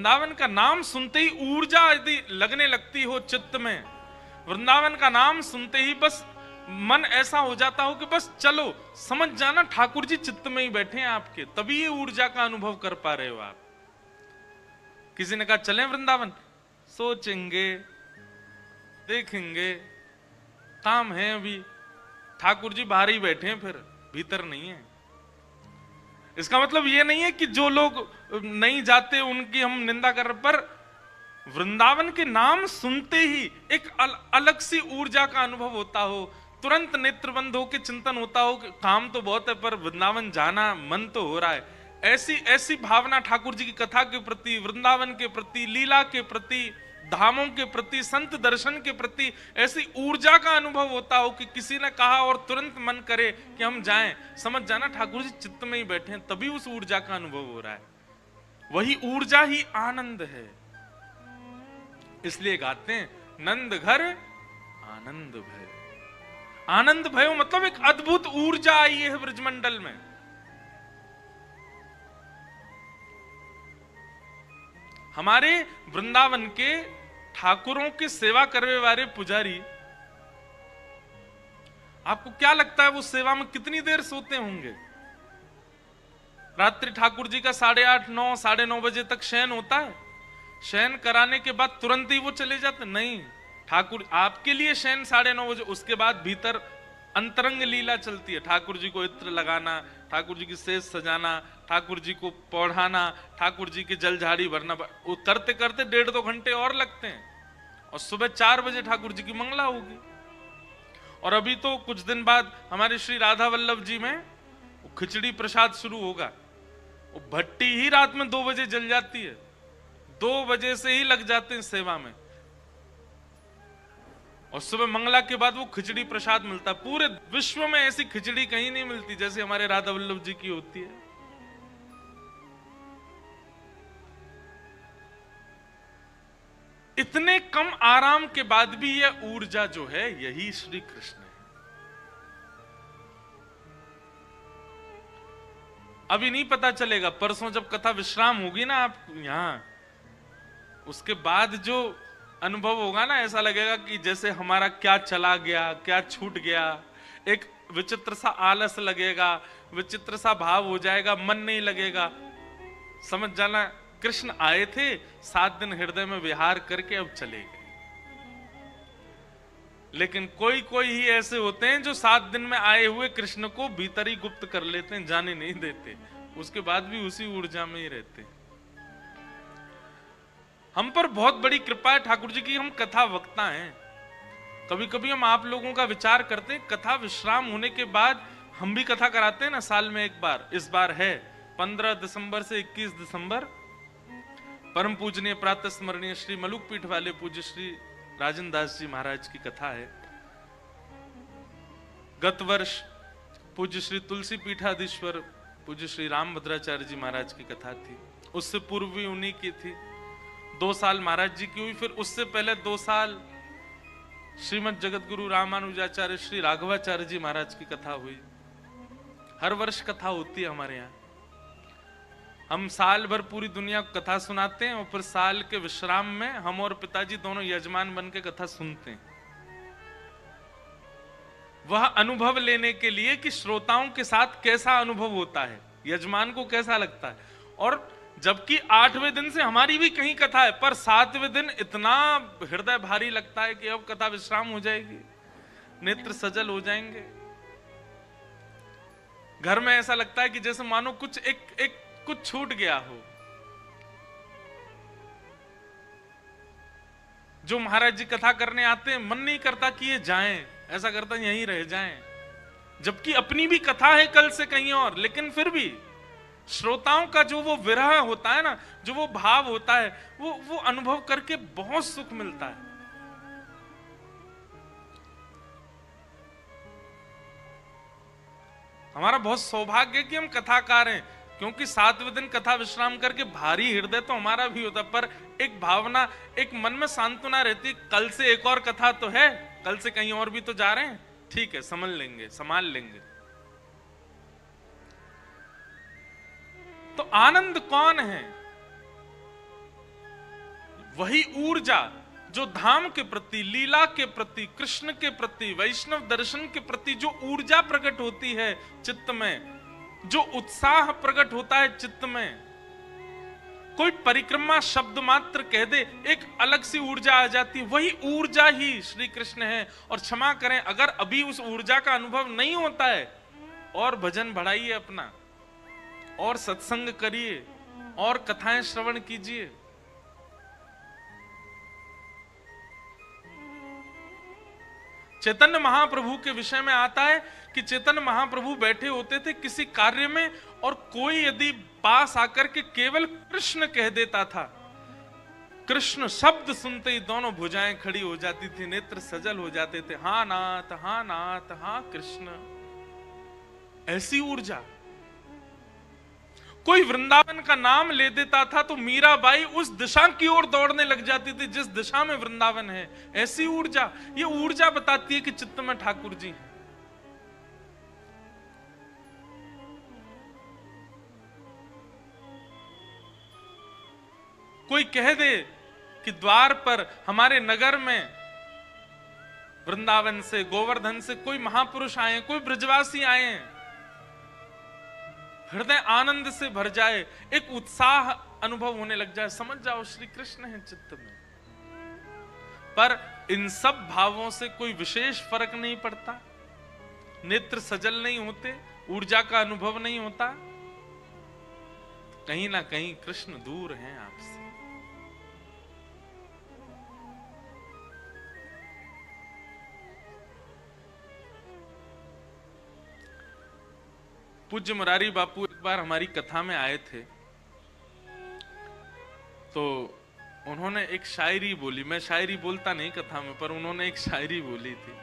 वृंदावन का नाम सुनते ही ऊर्जा यदि लगने लगती हो चित्त में, वृंदावन का नाम सुनते ही बस मन ऐसा हो जाता हो कि बस चलो, समझ जाना ठाकुर जी चित्त में ही बैठे हैं आपके, तभी ये ऊर्जा का अनुभव कर पा रहे हो आप। किसी ने कहा चलें वृंदावन, सोचेंगे, देखेंगे, काम है अभी, ठाकुर जी बाहर ही बैठे हैं, फिर भीतर नहीं है। इसका मतलब ये नहीं है कि जो लोग नहीं जाते उनकी हम निंदा कर रहे, पर वृंदावन के नाम सुनते ही एक अलग सी ऊर्जा का अनुभव होता हो, तुरंत नेत्र बंद हो के चिंतन होता हो कि काम तो बहुत है पर वृंदावन जाना मन तो हो रहा है। ऐसी ऐसी भावना ठाकुर जी की कथा के प्रति, वृंदावन के प्रति, लीला के प्रति, धामों के प्रति, संत दर्शन के प्रति ऐसी ऊर्जा का अनुभव होता हो कि किसी ने कहा और तुरंत मन करे कि हम जाएं, समझ जाना ठाकुर जी चित्त में ही बैठे हैं, तभी उस ऊर्जा का अनुभव हो रहा है। वही ऊर्जा ही आनंद है। इसलिए गाते हैं नंद घर आनंद भय। आनंद भयो मतलब एक अद्भुत ऊर्जा आई है ब्रजमंडल में। हमारे वृंदावन के ठाकुरों की सेवा करने वाले पुजारी, आपको क्या लगता है वो सेवा में कितनी देर सोते होंगे? रात्रि ठाकुर जी का 8:30, 9, 9:30 बजे तक शयन होता है। शयन कराने के बाद तुरंत ही वो चले जाते? नहीं, ठाकुर आपके लिए शयन 9:30 बजे, उसके बाद भीतर अंतरंग लीला चलती है। ठाकुर जी को इत्र लगाना, ठाकुर जी की सेज सजाना, ठाकुर जी को पौढ़ाना, ठाकुर जी की जल झाड़ी भरना, वो करते करते 1.5-2 घंटे और लगते हैं। और सुबह 4 बजे ठाकुर जी की मंगला होगी। और अभी तो कुछ दिन बाद हमारे श्री राधा वल्लभ जी में खिचड़ी प्रसाद शुरू होगा। वो भट्टी ही रात में 2 बजे जल जाती है, 2 बजे से ही लग जाते हैं सेवा में। और सुबह मंगला के बाद वो खिचड़ी प्रसाद मिलता। पूरे विश्व में ऐसी खिचड़ी कहीं नहीं मिलती जैसे हमारे राधा वल्लभ जी की होती है। इतने कम आराम के बाद भी यह ऊर्जा जो है, यही श्री कृष्ण है। अभी नहीं पता चलेगा, परसों जब कथा विश्राम होगी ना आप यहां, उसके बाद जो अनुभव होगा ना, ऐसा लगेगा कि जैसे हमारा क्या चला गया, क्या छूट गया। एक विचित्र सा आलस लगेगा, विचित्र सा भाव हो जाएगा, मन नहीं लगेगा। समझ जाना कृष्ण आए थे, 7 दिन हृदय में विहार करके अब चले गए। लेकिन कोई कोई ही ऐसे होते हैं जो 7 दिन में आए हुए कृष्ण को भीतर ही गुप्त कर लेते हैं, जाने नहीं देते, उसके बाद भी उसी ऊर्जा में ही रहते। हम पर बहुत बड़ी कृपा है ठाकुर जी की, हम कथा वक्ता हैं। कभी कभी हम आप लोगों का विचार करते हैं, कथा विश्राम होने के बाद हम भी कथा कराते हैं ना साल में एक बार। इस बार है 15 दिसंबर से 21 दिसंबर, परम पूजनीय प्रातः स्मरणीय श्री मलुक पीठ वाले पूज्य श्री राजन दास जी महाराज की कथा है। गत वर्ष पूज्य श्री तुलसी पीठाधीश्वर पूज्य श्री रामभद्राचार्य जी महाराज की कथा थी, उससे पूर्व भी उन्हीं की थी। 2 साल महाराज जी की हुई, फिर उससे पहले 2 साल श्रीमद जगत गुरु रामानुजाचार्य श्री राघवाचार्य जी महाराज की कथा हुई। हर वर्ष कथा होती है हमारे यहाँ। हम साल भर पूरी दुनिया को कथा सुनाते हैं और फिर साल के विश्राम में हम और पिताजी दोनों यजमान बन के कथा सुनते हैं, वह अनुभव लेने के लिए कि श्रोताओं के साथ कैसा अनुभव होता है, यजमान को कैसा लगता है। और जबकि 8वें दिन से हमारी भी कहीं कथा है, पर 7वें दिन इतना हृदय भारी लगता है कि अब कथा विश्राम हो जाएगी, नेत्र सजल हो जाएंगे। घर में ऐसा लगता है कि जैसे मानो कुछ छूट गया हो। जो महाराज जी कथा करने आते हैं, मन नहीं करता कि ये जाएं, ऐसा करता है यहीं रह जाएं, जबकि अपनी भी कथा है कल से कहीं और। लेकिन फिर भी श्रोताओं का जो वो विरह होता है ना, जो वो भाव होता है, वो अनुभव करके बहुत सुख मिलता है। हमारा बहुत सौभाग्य है कि हम कथाकार हैं, क्योंकि 7वें दिन कथा विश्राम करके भारी हृदय तो हमारा भी होता, पर एक भावना, एक मन में सांत्वना रहती, कल से एक और कथा तो है, कल से कहीं और भी तो जा रहे हैं, ठीक है समझ लेंगे, संभाल लेंगे। तो आनंद कौन है? वही ऊर्जा जो धाम के प्रति, लीला के प्रति, कृष्ण के प्रति, वैष्णव दर्शन के प्रति जो ऊर्जा प्रकट होती है चित्त में, जो उत्साह प्रकट होता है चित्त में, कोई परिक्रमा शब्द मात्र कह दे एक अलग सी ऊर्जा आ जाती, वही ऊर्जा ही श्री कृष्ण है। और क्षमा करें अगर अभी उस ऊर्जा का अनुभव नहीं होता है, और भजन बढ़ाइए अपना, और सत्संग करिए, और कथाएं श्रवण कीजिए। चैतन्य महाप्रभु के विषय में आता है कि चैतन्य महाप्रभु बैठे होते थे किसी कार्य में, और कोई यदि पास आकर के केवल कृष्ण कह देता था, कृष्ण शब्द सुनते ही दोनों भुजाएं खड़ी हो जाती थी, नेत्र सजल हो जाते थे, हाँ नाथ, हाँ नाथ, हाँ कृष्ण। ऐसी ऊर्जा। कोई वृंदावन का नाम ले देता था तो मीराबाई उस दिशा की ओर दौड़ने लग जाती थी जिस दिशा में वृंदावन है। ऐसी ऊर्जा, ये ऊर्जा बताती है कि चित्त में ठाकुर जी हैं। कोई कह दे कि द्वार पर हमारे नगर में वृंदावन से, गोवर्धन से कोई महापुरुष आए, कोई ब्रजवासी आए, हृदय आनंद से भर जाए, एक उत्साह अनुभव होने लग जाए, समझ जाओ श्री कृष्ण है चित्त में। पर इन सब भावों से कोई विशेष फर्क नहीं पड़ता, नेत्र सजल नहीं होते, ऊर्जा का अनुभव नहीं होता, कहीं ना कहीं कृष्ण दूर हैं आपसे। पूज्य मुरारी बापू एक बार हमारी कथा में आए थे, तो उन्होंने एक शायरी बोली। मैं शायरी बोलता नहीं कथा में, पर उन्होंने एक शायरी बोली थी।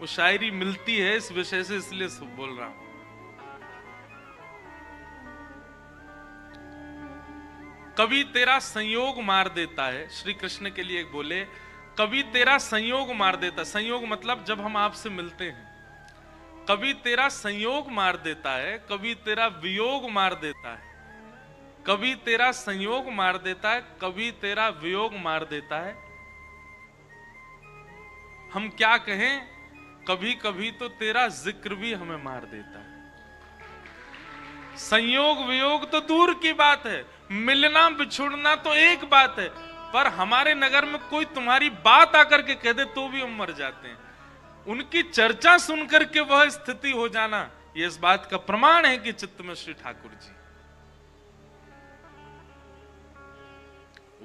वो शायरी मिलती है इस विषय से, इसलिए बोल रहा हूं। कभी तेरा संयोग मार देता है, श्री कृष्ण के लिए बोले, कभी तेरा संयोग मार देता। संयोग मतलब जब हम आपसे मिलते हैं, कभी तेरा संयोग मार देता है, कभी तेरा वियोग मार देता है, कभी तेरा संयोग मार देता है, कभी तेरा वियोग मार देता है। हम क्या कहें, कभी कभी तो तेरा जिक्र भी हमें मार देता है। संयोग वियोग तो दूर की बात है, मिलना बिछुड़ना तो एक बात है, पर हमारे नगर में कोई तुम्हारी बात आकर के कह दे तो भी हम मर जाते हैं। उनकी चर्चा सुनकर के वह स्थिति हो जाना, यह इस बात का प्रमाण है कि चित्त में श्री ठाकुर जी,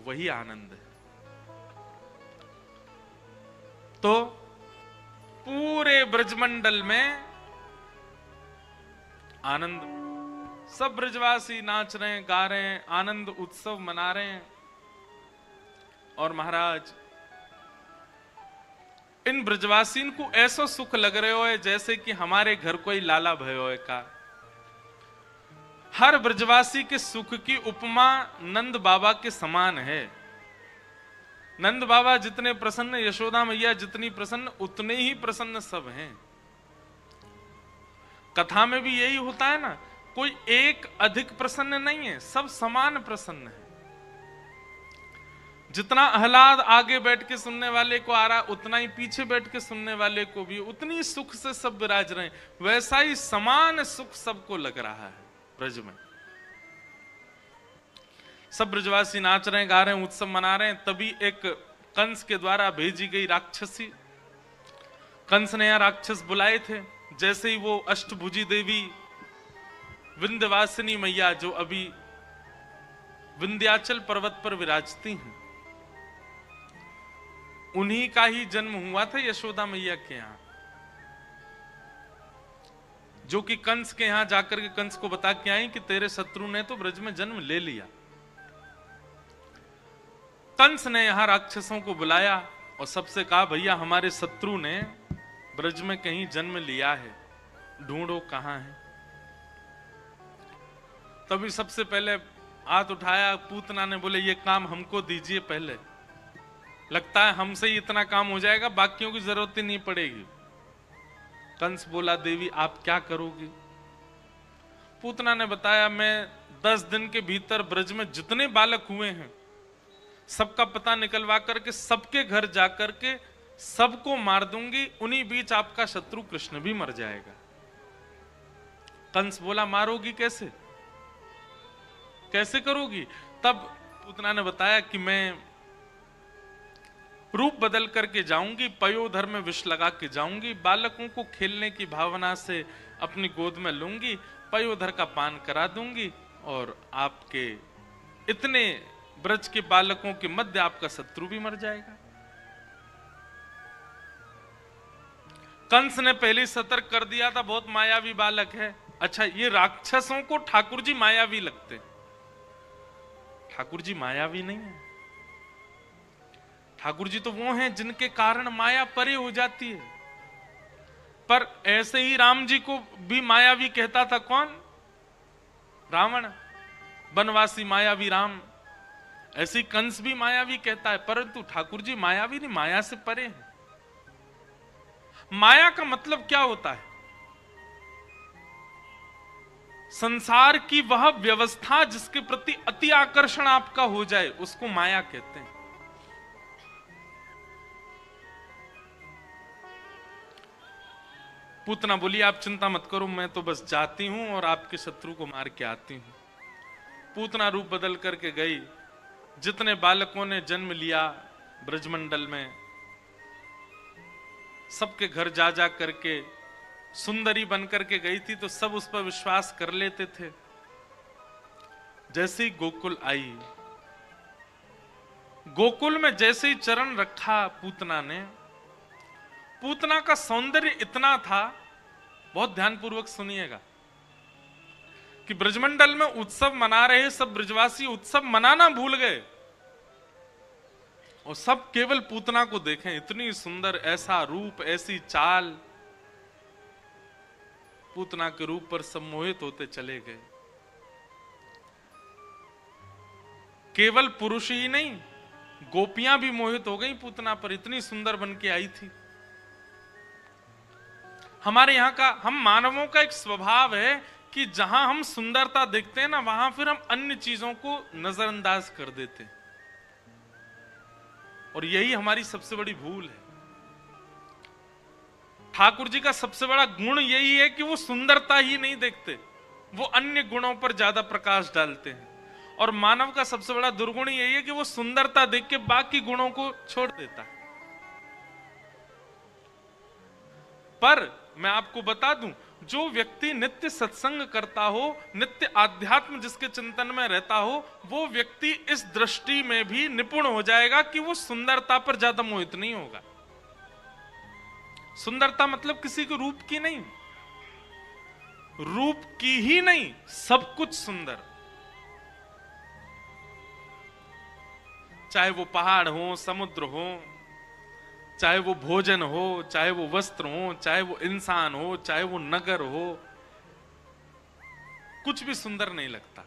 वही आनंद है। तो पूरे ब्रजमंडल में आनंद, सब ब्रजवासी नाच रहे हैं, गा रहे हैं, आनंद उत्सव मना रहे हैं। और महाराज इन ब्रजवासीन को ऐसा सुख लग रहे हो जैसे कि हमारे घर कोई लाला भयो का। हर ब्रजवासी के सुख की उपमा नंद बाबा के समान है। नंद बाबा जितने प्रसन्न, यशोदा मैया जितनी प्रसन्न, उतने ही प्रसन्न सब हैं। कथा में भी यही होता है ना, कोई एक अधिक प्रसन्न नहीं है, सब समान प्रसन्न है। जितना आह्लाद आगे बैठ के सुनने वाले को आ रहा, उतना ही पीछे बैठ के सुनने वाले को भी उतनी सुख से सब विराज रहे हैं। वैसा ही समान सुख सबको लग रहा है ब्रज में। सब ब्रजवासी नाच रहे हैं, गा रहे हैं, उत्सव मना रहे हैं। तभी एक कंस के द्वारा भेजी गई राक्षसी, कंस ने यहाँ राक्षस बुलाए थे। जैसे ही वो अष्टभुजी देवी विंध्यवासिनी मैया जो अभी विंध्याचल पर्वत पर विराजती हैं, उन्हीं का ही जन्म हुआ था यशोदा मैया के यहां, जो कि कंस के यहां जाकर के कंस को बता के आई कि तेरे शत्रु ने तो ब्रज में जन्म ले लिया। कंस ने यहां राक्षसों को बुलाया और सबसे कहा, भैया हमारे शत्रु ने ब्रज में कहीं जन्म लिया है, ढूंढो कहां है। तभी सबसे पहले हाथ उठाया पूतना ने, बोले ये काम हमको दीजिए पहले, लगता है हमसे ही इतना काम हो जाएगा, बाकियों की जरूरत ही नहीं पड़ेगी। कंस बोला, देवी आप क्या करोगी? पूतना ने बताया, मैं 10 दिन के भीतर ब्रज में जितने बालक हुए हैं सबका पता निकलवा करके सबके घर जाकर के सबको मार दूंगी, उन्हीं बीच आपका शत्रु कृष्ण भी मर जाएगा। कंस बोला मारोगी कैसे, कैसे करोगी? तब पूतना ने बताया कि मैं रूप बदल करके जाऊंगी, पयोधर में विष लगा के जाऊंगी, बालकों को खेलने की भावना से अपनी गोद में लूंगी, पयोधर का पान करा दूंगी और आपके इतने ब्रज के बालकों के मध्य आपका शत्रु भी मर जाएगा। कंस ने पहले सतर्क कर दिया था, बहुत मायावी बालक है। अच्छा, ये राक्षसों को ठाकुर जी मायावी लगते, ठाकुर जी मायावी नहीं है। ठाकुर जी तो वो हैं जिनके कारण माया परे हो जाती है। पर ऐसे ही राम जी को भी मायावी कहता था कौन? रावण, वनवासी मायावी राम। ऐसे ही कंस भी मायावी कहता है, परंतु ठाकुर जी मायावी नहीं, माया से परे हैं। माया का मतलब क्या होता है? संसार की वह व्यवस्था जिसके प्रति अति आकर्षण आपका हो जाए, उसको माया कहते हैं। पूतना बोली आप चिंता मत करो, मैं तो बस जाती हूं और आपके शत्रु को मार के आती हूं। पूतना रूप बदल करके गई। जितने बालकों ने जन्म लिया ब्रजमंडल में, सबके घर जा जा करके सुंदरी बन करके गई थी, तो सब उस पर विश्वास कर लेते थे। जैसे ही गोकुल आई, गोकुल में जैसे ही चरण रखा पूतना ने, पूतना का सौंदर्य इतना था, बहुत ध्यानपूर्वक सुनिएगा, कि ब्रजमंडल में उत्सव मना रहे सब ब्रजवासी उत्सव मनाना भूल गए और सब केवल पूतना को देखें। इतनी सुंदर, ऐसा रूप, ऐसी चाल, पूतना के रूप पर सम्मोहित होते चले गए। केवल पुरुष ही नहीं, गोपियां भी मोहित हो गई पूतना पर, इतनी सुंदर बन के आई थी। हमारे यहां का, हम मानवों का एक स्वभाव है कि जहां हम सुंदरता देखते हैं ना, वहां फिर हम अन्य चीजों को नजरअंदाज कर देते हैं, और यही हमारी सबसे बड़ी भूल है। ठाकुर जी का सबसे बड़ा गुण यही है कि वो सुंदरता ही नहीं देखते, वो अन्य गुणों पर ज्यादा प्रकाश डालते हैं। और मानव का सबसे बड़ा दुर्गुण यही है कि वो सुंदरता देख के बाकी गुणों को छोड़ देता है। पर मैं आपको बता दूं, जो व्यक्ति नित्य सत्संग करता हो, नित्य आध्यात्म जिसके चिंतन में रहता हो, वो व्यक्ति इस दृष्टि में भी निपुण हो जाएगा कि वो सुंदरता पर ज्यादा मोहित नहीं होगा। सुंदरता मतलब किसी के रूप की नहीं, रूप की ही नहीं, सब कुछ सुंदर, चाहे वो पहाड़ हो, समुद्र हो, चाहे वो भोजन हो, चाहे वो वस्त्र हो, चाहे वो इंसान हो, चाहे वो नगर हो, कुछ भी सुंदर नहीं लगता।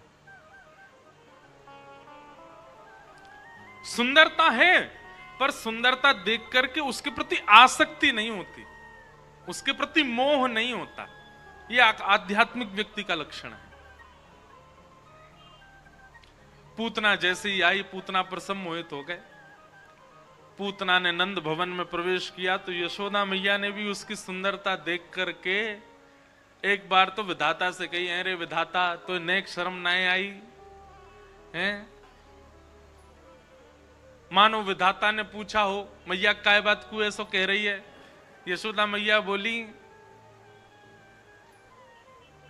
सुंदरता है, पर सुंदरता देख करके उसके प्रति आसक्ति नहीं होती, उसके प्रति मोह नहीं होता। यह आध्यात्मिक व्यक्ति का लक्षण है। पूतना जैसे ही आई, पूतना पर सब मोहित हो गए। पूतना ने नंद भवन में प्रवेश किया तो यशोदा मैया ने भी उसकी सुंदरता देख करके एक बार तो विधाता से कही, अरे विधाता, तो नेक शर्म ना आई है? मानो विधाता ने पूछा हो, मैया काय बात को ऐसो कह रही है? यशोदा मैया बोली,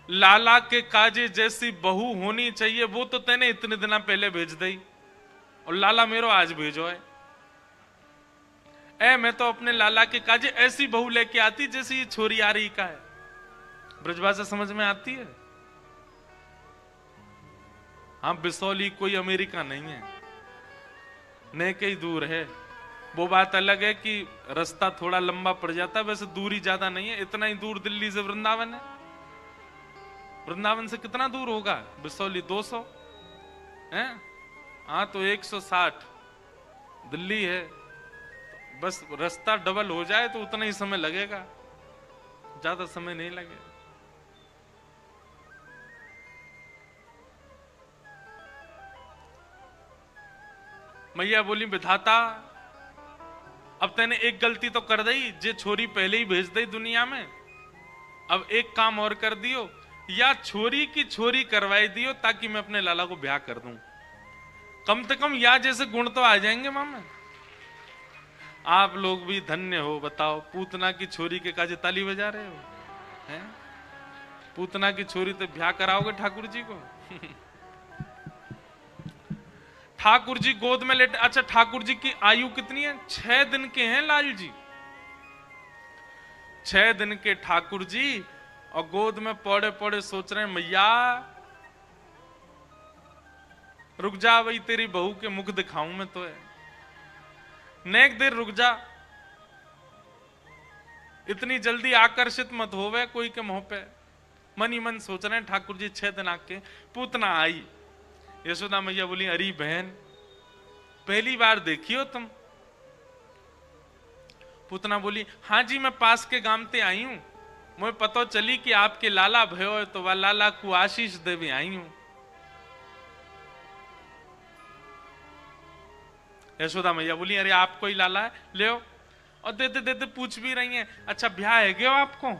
लाला के काजे जैसी बहू होनी चाहिए, वो तो तेने इतने दिन पहले भेज दी, और लाला मेरो आज भेजो है। मैं तो अपने लाला के काजे ऐसी बहू लेके आती जैसी ये छोरी आ रही का है। ब्रजभाषा समझ में आती है? हाँ, बिसौली कोई अमेरिका नहीं है, नेके ही दूर है। वो बात अलग है कि रास्ता थोड़ा लंबा पड़ जाता है, वैसे दूरी ज्यादा नहीं है। इतना ही दूर दिल्ली से वृंदावन है। वृंदावन से कितना दूर होगा बिसौली? 200 है? हाँ, तो 160 दिल्ली है। बस रास्ता डबल हो जाए तो उतना ही समय लगेगा, ज्यादा समय नहीं लगेगा। मैया बोली विधाता अब तैने एक गलती तो कर दी, जे छोरी पहले ही भेज दी दुनिया में, अब एक काम और कर दियो, या छोरी की छोरी करवाई दियो ताकि मैं अपने लाला को ब्याह कर दूं, कम से कम या जैसे गुण तो आ जाएंगे मामा। आप लोग भी धन्य हो, बताओ पूतना की छोरी के काजे ताली बजा रहे हो हैं? पूतना की छोरी तो ब्याह कराओगे ठाकुर जी को? ठाकुर जी गोद में लेटे। अच्छा, ठाकुर जी की आयु कितनी है? 6 दिन के हैं लाल जी, 6 दिन के ठाकुर जी, और गोद में पौड़े पौड़े सोच रहे हैं मैया रुक जा भाई, तेरी बहू के मुख दिखाऊं मैं तो है, नेक देर रुक जा, इतनी जल्दी आकर्षित मत होवे कोई के मुंह पे। मन ही मन सोच रहे हैं ठाकुर जी। 6 दिन आके पूतना आई। यशोदा मैया बोली अरे बहन पहली बार देखी हो तुम? पूतना बोली हाँ जी, मैं पास के गांव ते आई हूं, मुझे पता चली कि आपके लाला भयो है तो वह लाला को आशीष देवी आई हूं। यशोदा मैया बोली अरे आपको ही लाला है, ले और देते देते पूछ भी रही हैं अच्छा ब्याह है गयो आपको?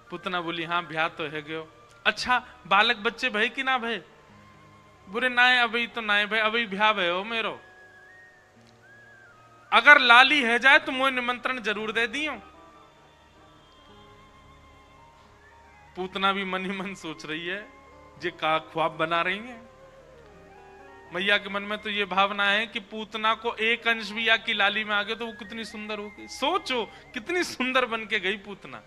पूतना बोली हाँ ब्याह तो है गयो। अच्छा बालक बच्चे भय कि ना भय? बुरे ना है अभी तो ना है भाई, अभी ब्याह भय हो मेरो, अगर लाली है जाए तो मुझे निमंत्रण जरूर दे दियो। पूतना भी मन ही मन सोच रही है जे का ख्वाब बना रही है। मैया के मन में तो ये भावना है कि पूतना को एक अंश भी या की लाली में आ गए तो वो कितनी सुंदर होगी। सोचो कितनी सुंदर बन के गई पूतना।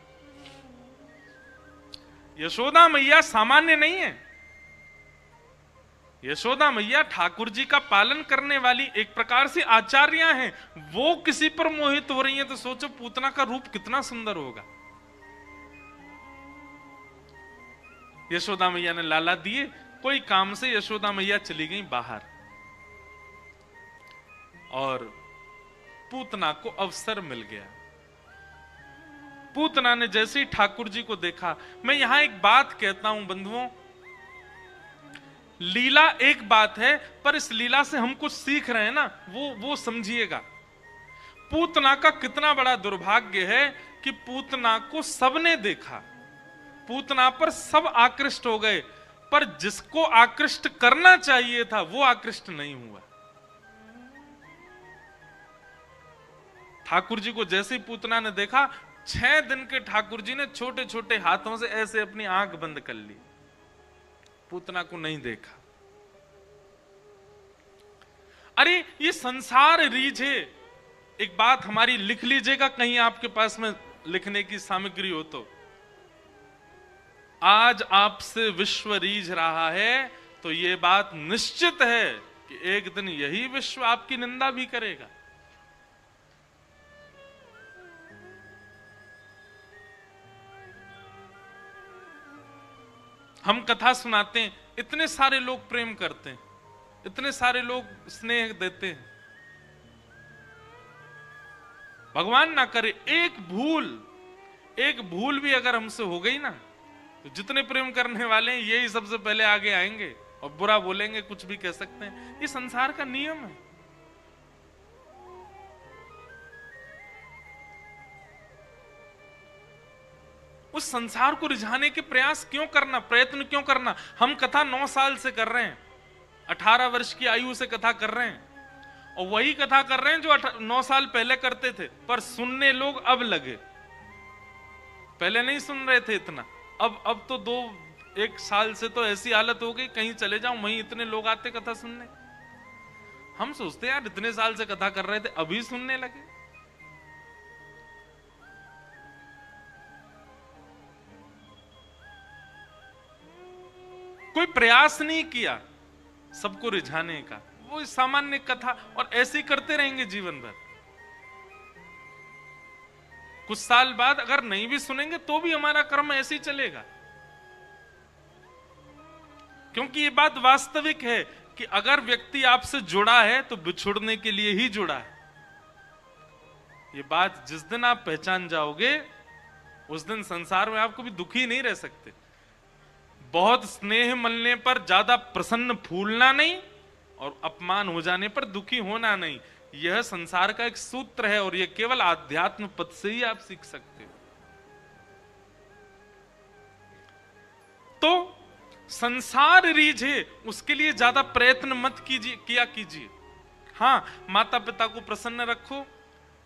यशोदा मैया सामान्य नहीं है। यशोदा मैया ठाकुर जी का पालन करने वाली एक प्रकार से आचार्या हैं। वो किसी पर मोहित हो रही हैं तो सोचो पूतना का रूप कितना सुंदर होगा। यशोदा मैया ने लाला दिए, कोई काम से यशोदा मैया चली गई बाहर, और पूतना को अवसर मिल गया। पूतना ने जैसे ही ठाकुर जी को देखा, मैं यहां एक बात कहता हूं बंधुओं, लीला एक बात है पर इस लीला से हम कुछ सीख रहे हैं ना, वो समझिएगा। पूतना का कितना बड़ा दुर्भाग्य है कि पूतना को सबने देखा, पूतना पर सब आकृष्ट हो गए, पर जिसको आकृष्ट करना चाहिए था वो आकृष्ट नहीं हुआ। ठाकुर जी को जैसे ही पूतना ने देखा, 6 दिन के ठाकुर जी ने छोटे छोटे हाथों से ऐसे अपनी आंख बंद कर ली, पूतना को नहीं देखा। अरे ये संसार रीझ है। एक बात हमारी लिख लीजिएगा, कहीं आपके पास में लिखने की सामग्री हो तो, आज आपसे विश्व रीझ रहा है तो यह बात निश्चित है कि एक दिन यही विश्व आपकी निंदा भी करेगा। हम कथा सुनाते हैं, इतने सारे लोग प्रेम करते हैं, इतने सारे लोग स्नेह देते हैं। भगवान ना करे एक भूल भी अगर हमसे हो गई ना, तो जितने प्रेम करने वाले हैं यही सबसे पहले आगे आएंगे और बुरा बोलेंगे, कुछ भी कह सकते हैं। ये संसार का नियम है। उस संसार को रिझाने के प्रयास क्यों करना, प्रयत्न क्यों करना? हम कथा 9 साल से कर रहे हैं, 18 वर्ष की आयु से कथा कर रहे हैं, और वही कथा कर रहे हैं जो 9 साल पहले करते थे, पर सुनने लोग अब लगे। पहले नहीं सुन रहे थे इतना, अब तो 1 साल से तो ऐसी हालत हो गई, कहीं चले जाओ वहीं इतने लोग आते कथा सुनने। हम सोचते यार इतने साल से कथा कर रहे थे, अभी सुनने लगे। कोई प्रयास नहीं किया सबको रिझाने का, वो सामान्य कथा, और ऐसे ही करते रहेंगे जीवन भर। कुछ साल बाद अगर नहीं भी सुनेंगे तो भी हमारा कर्म ऐसे ही चलेगा, क्योंकि ये बात वास्तविक है कि अगर व्यक्ति आपसे जुड़ा है तो बिछुड़ने के लिए ही जुड़ा है। ये बात जिस दिन आप पहचान जाओगे उस दिन संसार में आप कभी दुखी नहीं रह सकते। बहुत स्नेह मिलने पर ज्यादा प्रसन्न फूलना नहीं, और अपमान हो जाने पर दुखी होना नहीं। यह संसार का एक सूत्र है और यह केवल आध्यात्म पद से ही आप सीख सकते हो। तो संसार रीझे उसके लिए ज्यादा प्रयत्न मत कीजिए। हाँ, माता पिता को प्रसन्न रखो,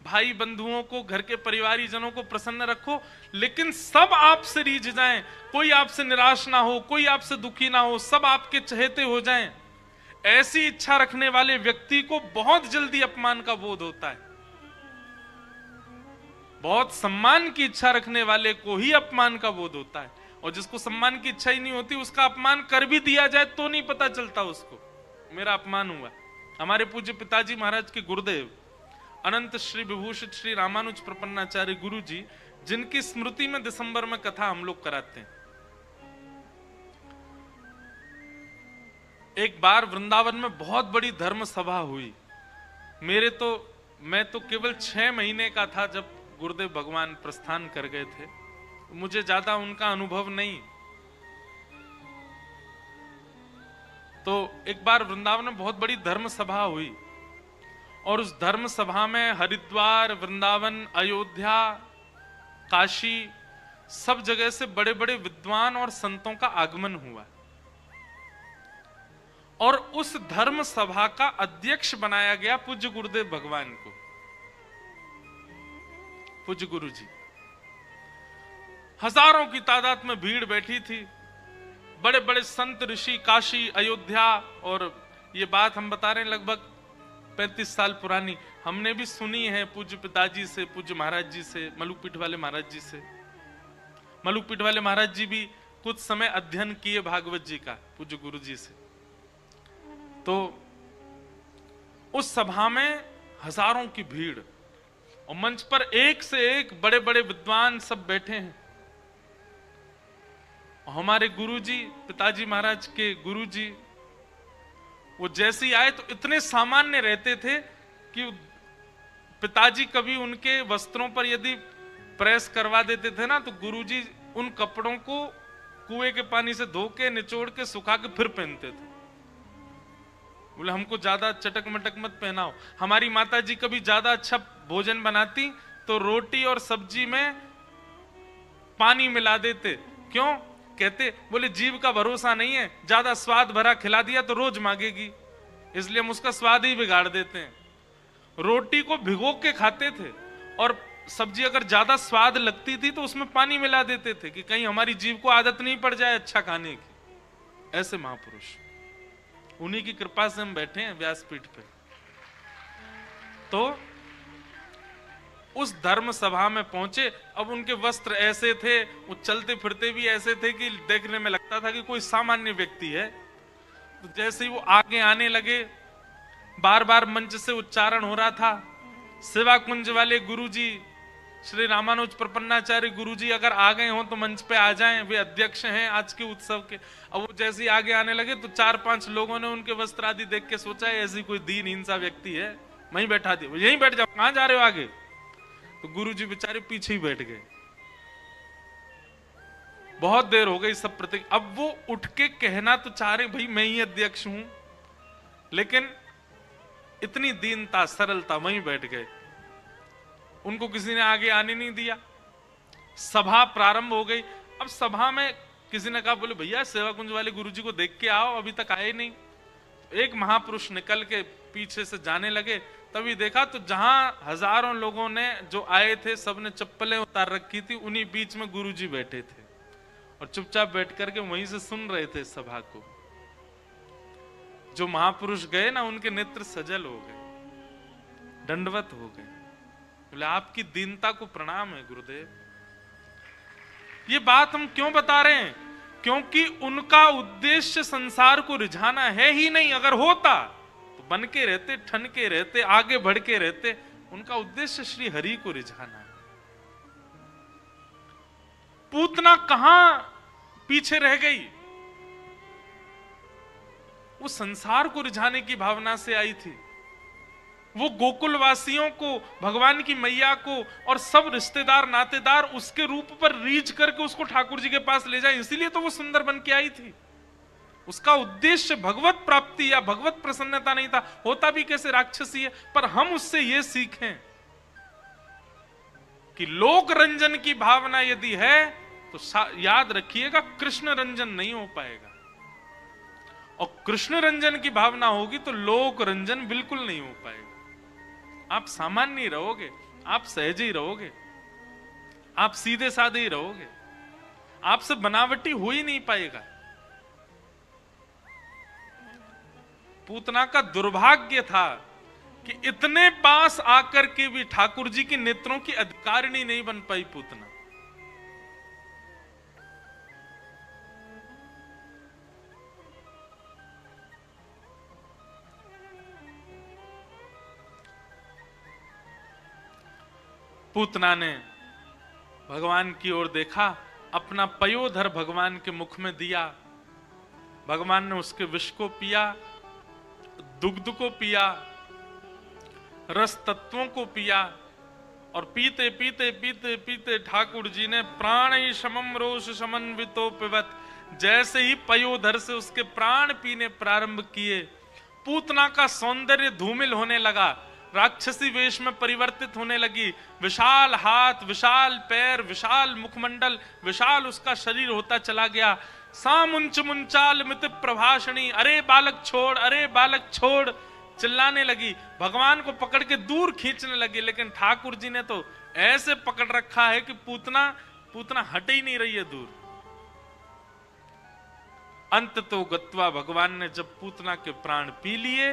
भाई बंधुओं को, घर के परिवारी जनों को प्रसन्न रखो, लेकिन सब आपसे रीझ जाएं, कोई आपसे निराश ना हो, कोई आपसे दुखी ना हो, सब आपके चहेते हो जाएं। ऐसी इच्छा रखने वाले व्यक्ति को बहुत जल्दी अपमान का बोध होता है। बहुत सम्मान की इच्छा रखने वाले को ही अपमान का बोध होता है, और जिसको सम्मान की इच्छा ही नहीं होती उसका अपमान कर भी दिया जाए तो नहीं पता चलता उसको मेरा अपमान हुआ। हमारे पूज्य पिताजी महाराज के गुरुदेव अनंत श्री विभूषित श्री रामानुज प्रपन्नाचार्य गुरु जी, जिनकी स्मृति में दिसंबर में कथा हम लोग कराते हैं। एक बार वृंदावन में बहुत बड़ी धर्म सभा हुई। मैं तो केवल 6 महीने का था जब गुरुदेव भगवान प्रस्थान कर गए थे, मुझे ज्यादा उनका अनुभव नहीं। तो एक बार वृंदावन में बहुत बड़ी धर्म सभा हुई और उस धर्म सभा में हरिद्वार, वृंदावन, अयोध्या, काशी, सब जगह से बड़े बड़े विद्वान और संतों का आगमन हुआ और उस धर्म सभा का अध्यक्ष बनाया गया पूज्य गुरुदेव भगवान को, पूज्य गुरु जी। हजारों की तादाद में भीड़ बैठी थी, बड़े बड़े संत ऋषि, काशी, अयोध्या, और ये बात हम बता रहे हैं लगभग 35 साल पुरानी, हमने भी सुनी है पूज्य पिताजी से, पूज्य महाराज जी से, मलुकपीठ वाले महाराज जी से। मलुकपीठ वाले महाराज जी भी कुछ समय अध्ययन किए भागवत जी का पूज्य गुरु जी से। तो उस सभा में हजारों की भीड़ और मंच पर एक से एक बड़े बड़े विद्वान सब बैठे हैं। और हमारे गुरुजी, पिताजी महाराज के गुरुजी, वो जैसे ही आए तो इतने सामान्य रहते थे कि पिताजी कभी उनके वस्त्रों पर यदि प्रेस करवा देते थे ना, तो गुरुजी उन कपड़ों को कुएं के पानी से धो के, निचोड़ के, सुखा के फिर पहनते थे। बोले हमको ज्यादा चटक मटक मत पहनाओ। हमारी माता जी कभी ज्यादा अच्छा भोजन बनाती तो रोटी और सब्जी में पानी मिला देते। क्यों? कहते बोले जीव का भरोसा नहीं है, ज्यादा स्वाद भरा खिला दिया तो रोज मांगेगी, इसलिए हम उसका स्वाद ही बिगाड़ देते हैं। रोटी को भिगो के खाते थे और सब्जी अगर ज्यादा स्वाद लगती थी तो उसमें पानी मिला देते थे कि कहीं हमारी जीव को आदत नहीं पड़ जाए अच्छा खाने की। ऐसे महापुरुष, उन्हीं की कृपा से हम बैठे हैं व्यासपीठ पे। तो उस धर्म सभा में पहुंचे। अब उनके वस्त्र ऐसे थे, वो चलते फिरते भी ऐसे थे कि देखने में लगता था कि कोई सामान्य व्यक्ति है। तो जैसे ही वो आगे आने लगे, बार बार मंच से उच्चारण हो रहा था, सेवा कुंज वाले गुरुजी श्री रामानुज प्रपन्नाचार्य गुरुजी अगर आ गए हों तो मंच पे आ जाएं, वे अध्यक्ष हैं आज के उत्सव के। अब वो जैसे ही आगे आने लगे तो 4-5 लोगों ने उनके वस्त्र आदि देख के सोचा ऐसी कोई दीनहीन सा व्यक्ति है, वहीं बैठा दिया, यहीं बैठ जाओ, कहां जा रहे हो आगे। तो गुरुजी बेचारे पीछे ही बैठ गए। बहुत देर हो गई सब प्रतीक। अब वो उठ के कहना तो चाह रहे भाई मैं ही अध्यक्ष हूं, लेकिन इतनी दीनता, सरलता, वहीं बैठ गए। उनको किसी ने आगे आने नहीं दिया। सभा प्रारंभ हो गई। अब सभा में किसी ने कहा बोले भैया सेवा कुंज वाले गुरुजी को देख के आओ, अभी तक आए नहीं। एक महापुरुष निकल के पीछे से जाने लगे, तभी देखा तो जहां हजारों लोगों ने जो आए थे सबने चप्पलें उतार रखी थी, उन्हीं बीच में गुरुजी बैठे थे और चुपचाप बैठ करके वहीं से सुन रहे थे सभा को। जो महापुरुष गए ना, उनके नेत्र सजल हो गए, दंडवत हो गए, बोले आपकी दीनता को प्रणाम है गुरुदेव। ये बात हम क्यों बता रहे हैं? क्योंकि उनका उद्देश्य संसार को रिझाना है ही नहीं। अगर होता तो बन के रहते, ठन के रहते, आगे बढ़ के रहते। उनका उद्देश्य श्री हरि को रिझाना है। पूतना कहां पीछे रह गई? वो संसार को रिझाने की भावना से आई थी। वो गोकुल वासियों को, भगवान की मैया को और सब रिश्तेदार नातेदार उसके रूप पर रीझ करके उसको ठाकुर जी के पास ले जाए, इसीलिए तो वो सुंदर बन के आई थी। उसका उद्देश्य भगवत प्राप्ति या भगवत प्रसन्नता नहीं था, होता भी कैसे, राक्षसी है। पर हम उससे यह सीखें कि लोक रंजन की भावना यदि है तो याद रखिएगा कृष्ण रंजन नहीं हो पाएगा, और कृष्ण रंजन की भावना होगी तो लोक रंजन बिल्कुल नहीं हो पाएगा। आप सामान्य ही रहोगे, आप सहज ही रहोगे, आप सीधे साधे ही रहोगे, आपसे बनावटी हो ही नहीं पाएगा। पूतना का दुर्भाग्य था कि इतने पास आकर के भी ठाकुर जी के नेत्रों की अधिकारिणी नहीं बन पाई पूतना। पूतना ने भगवान की ओर देखा, अपना पयोधर भगवान के मुख में दिया, भगवान ने उसके विष को पिया, दुग्ध को पिया, रस तत्वों को पिया, और पीते पीते पीते पीते ठाकुर जी ने प्राण शमम रोष समन्वितो पिबत, जैसे ही पयोधर से उसके प्राण पीने प्रारंभ किए, पूतना का सौंदर्य धूमिल होने लगा, राक्षसी वेश में परिवर्तित होने लगी। विशाल हाथ, विशाल पैर, विशाल मुखमंडल, विशाल उसका शरीर होता चला गया। सामुंच मुंचाल मित प्रभाषणी, अरे बालक छोड़, अरे बालक छोड़, चिल्लाने लगी, भगवान को पकड़ के दूर खींचने लगी। लेकिन ठाकुर जी ने तो ऐसे पकड़ रखा है कि पूतना हट ही नहीं रही है दूर। अंत तो गत्वा, भगवान ने जब पूतना के प्राण पी लिए,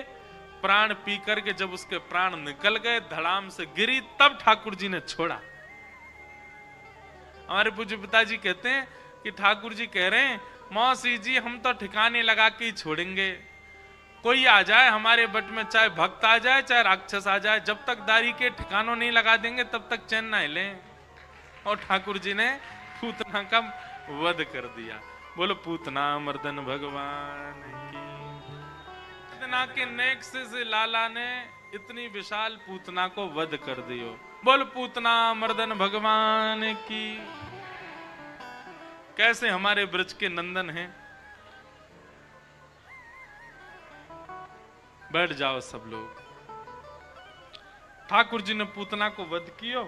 प्राण पी करके जब उसके प्राण निकल गए, धड़ाम से गिरी, तब ठाकुर जी ने छोड़ा। हमारे पूज्य पिताजी कहते हैं कि ठाकुर जी कह रहे हैं, मौसी जी हम तो ठिकाने लगा के ही छोड़ेंगे, कोई आ जाए हमारे बट में, चाहे भक्त आ जाए चाहे राक्षस आ जाए, जब तक दाढ़ी के ठिकानों नहीं लगा देंगे तब तक चैन ना हिले। और ठाकुर जी ने पूतना का वध कर दिया। बोलो पूतना मर्दन भगवान की। पूतना के नेक से लाला ने इतनी विशाल पूतना को वध कर दियो। बोल पूतना मर्दन भगवान की। कैसे हमारे ब्रज के नंदन हैं। बैठ जाओ सब लोग। ठाकुर जी ने पूतना को वध कियो।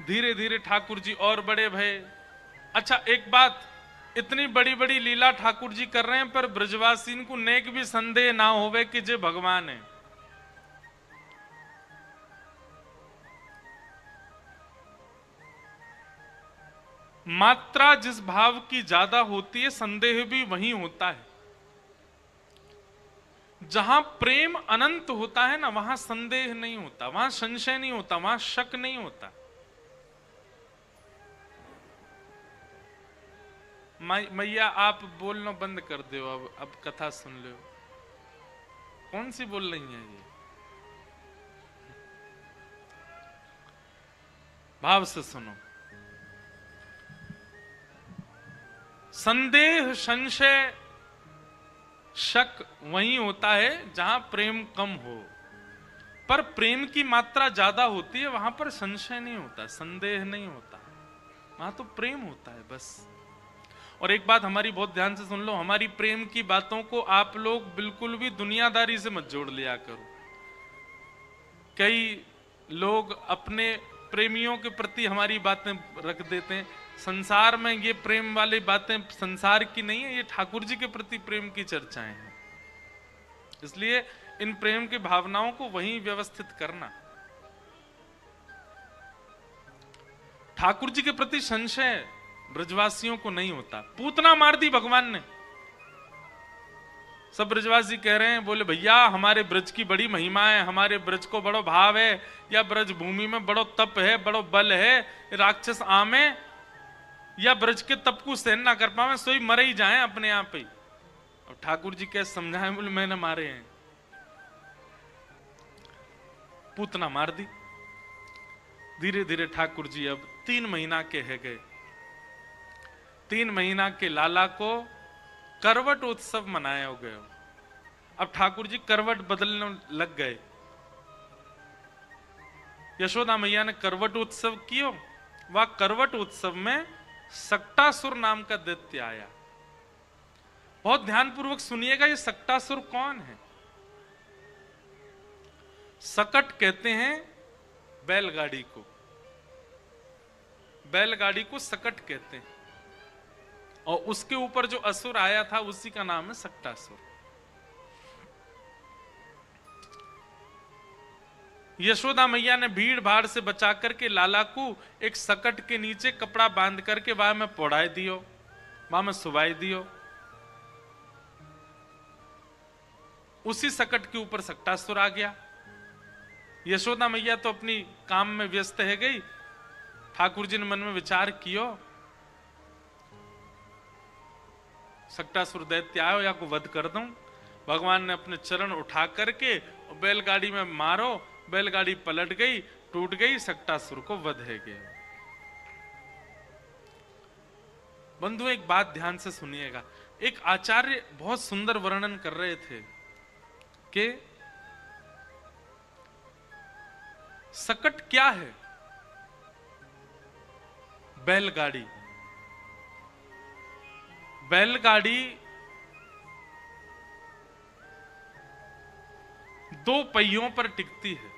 धीरे धीरे ठाकुर जी और बड़े भय। अच्छा एक बात, इतनी बड़ी बड़ी लीला ठाकुर जी कर रहे हैं, पर ब्रजवासीन को नेक भी संदेह ना होवे कि जे भगवान है। मात्रा जिस भाव की ज्यादा होती है, संदेह भी वहीं होता है। जहां प्रेम अनंत होता है ना, वहां संदेह नहीं होता, वहां संशय नहीं होता, वहां शक नहीं होता। मैया आप बोलना बंद कर दो, अब कथा सुन लो। कौन सी बोल रही है ये? भाव से सुनो। संदेह, संशय, शक वही होता है जहां प्रेम कम हो। पर प्रेम की मात्रा ज्यादा होती है, वहां पर संशय नहीं होता, संदेह नहीं होता, वहां तो प्रेम होता है बस। और एक बात हमारी बहुत ध्यान से सुन लो, हमारी प्रेम की बातों को आप लोग बिल्कुल भी दुनियादारी से मत जोड़ लिया करो। कई लोग अपने प्रेमियों के प्रति हमारी बातें रख देते हैं। संसार में ये प्रेम वाली बातें संसार की नहीं है, ये ठाकुर जी के प्रति प्रेम की चर्चाएं हैं। इसलिए इन प्रेम की भावनाओं को वहीं व्यवस्थित करना। ठाकुर जी के प्रति संशय ब्रजवासियों को नहीं होता। पूतना मार दी भगवान ने। सब ब्रजवासी कह रहे हैं, बोले भैया हमारे ब्रज की बड़ी महिमा है, हमारे ब्रज को बड़ो भाव है, या ब्रज भूमि में बड़ो तप है, बड़ो बल है, राक्षस आमे या ब्रज के तप को सहन ना कर पावे, सोई मरे ही जाए अपने आप ही। और ठाकुर जी कैसे समझाएं, बोले मैंने मारे हैं। पूतना मार दी। धीरे धीरे ठाकुर जी अब 3 महीना के है गए। 3 महीना के लाला को करवट उत्सव मनाया हो गया। अब ठाकुर जी करवट बदलने लग गए। यशोदा मैया ने करवट उत्सव कियो। वह करवट उत्सव में सक्टासुर नाम का दैत्य आया। बहुत ध्यानपूर्वक सुनिएगा, ये सक्टासुर कौन है? सकट कहते हैं बैलगाड़ी को, बैलगाड़ी को सकट कहते हैं, और उसके ऊपर जो असुर आया था उसी का नाम है सक्टासुर। यशोदा मैया ने भीड़ भाड़ से बचा करके लाला को एक सकट के नीचे कपड़ा बांध करके वहां में पौड़ाए दियो, वहां में सुवाई दियो। उसी सकट के ऊपर सक्टासुर आ गया। यशोदा मैया तो अपनी काम में व्यस्त है गई। ठाकुर जी ने मन में विचार कियो, सक्टासुर दैत्य आयो या को वध कर दूं। भगवान ने अपने चरण उठा करके बैलगाड़ी में मारो, बैलगाड़ी पलट गई, टूट गई, सक्टासुर को वध है गया। बंधु एक बात ध्यान से सुनिएगा, एक आचार्य बहुत सुंदर वर्णन कर रहे थे कि सकट क्या है? बैलगाड़ी। बैलगाड़ी दो पहियों पर टिकती है।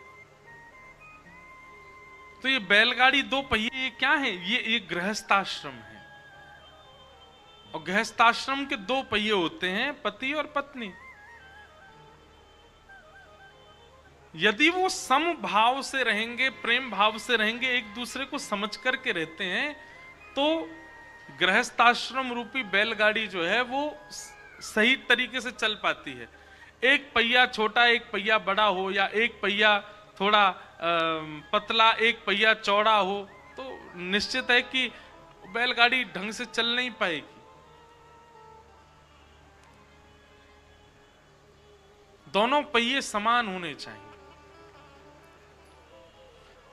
तो ये बैलगाड़ी दो पहिए, ये क्या है? ये गृहस्थाश्रम है, और गृहस्थाश्रम के दो पहिए होते हैं, पति और पत्नी। यदि वो समभाव से रहेंगे, प्रेम भाव से रहेंगे, एक दूसरे को समझ करके रहते हैं, तो गृहस्थाश्रम रूपी बैलगाड़ी जो है वो सही तरीके से चल पाती है। एक पहिया छोटा एक पहिया बड़ा हो, या एक पहिया थोड़ा पतला एक पहिया चौड़ा हो, तो निश्चित है कि बैलगाड़ी ढंग से चल नहीं पाएगी। दोनों पहिए समान होने चाहिए।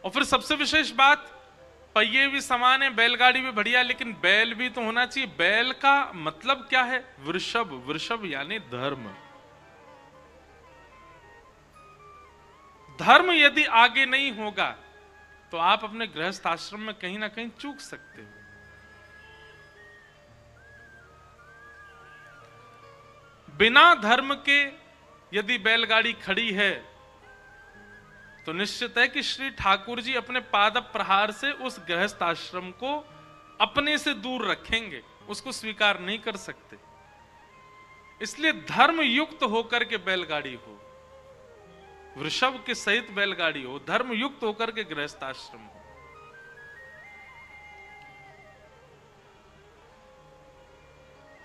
और फिर सबसे विशेष बात, पहिए भी समान है, बैलगाड़ी भी बढ़िया, लेकिन बैल भी तो होना चाहिए। बैल का मतलब क्या है? वृषभ। वृषभ यानी धर्म। धर्म यदि आगे नहीं होगा तो आप अपने गृहस्थ आश्रम में कहीं ना कहीं चूक सकते हो। बिना धर्म के यदि बैलगाड़ी खड़ी है तो निश्चित है कि श्री ठाकुर जी अपने पाद प्रहार से उस गृहस्थ आश्रम को अपने से दूर रखेंगे, उसको स्वीकार नहीं कर सकते। इसलिए धर्म युक्त होकर के बैलगाड़ी हो, वृषभ के सहित बैलगाड़ी हो, धर्म युक्त होकर के गृहस्थ आश्रम हो।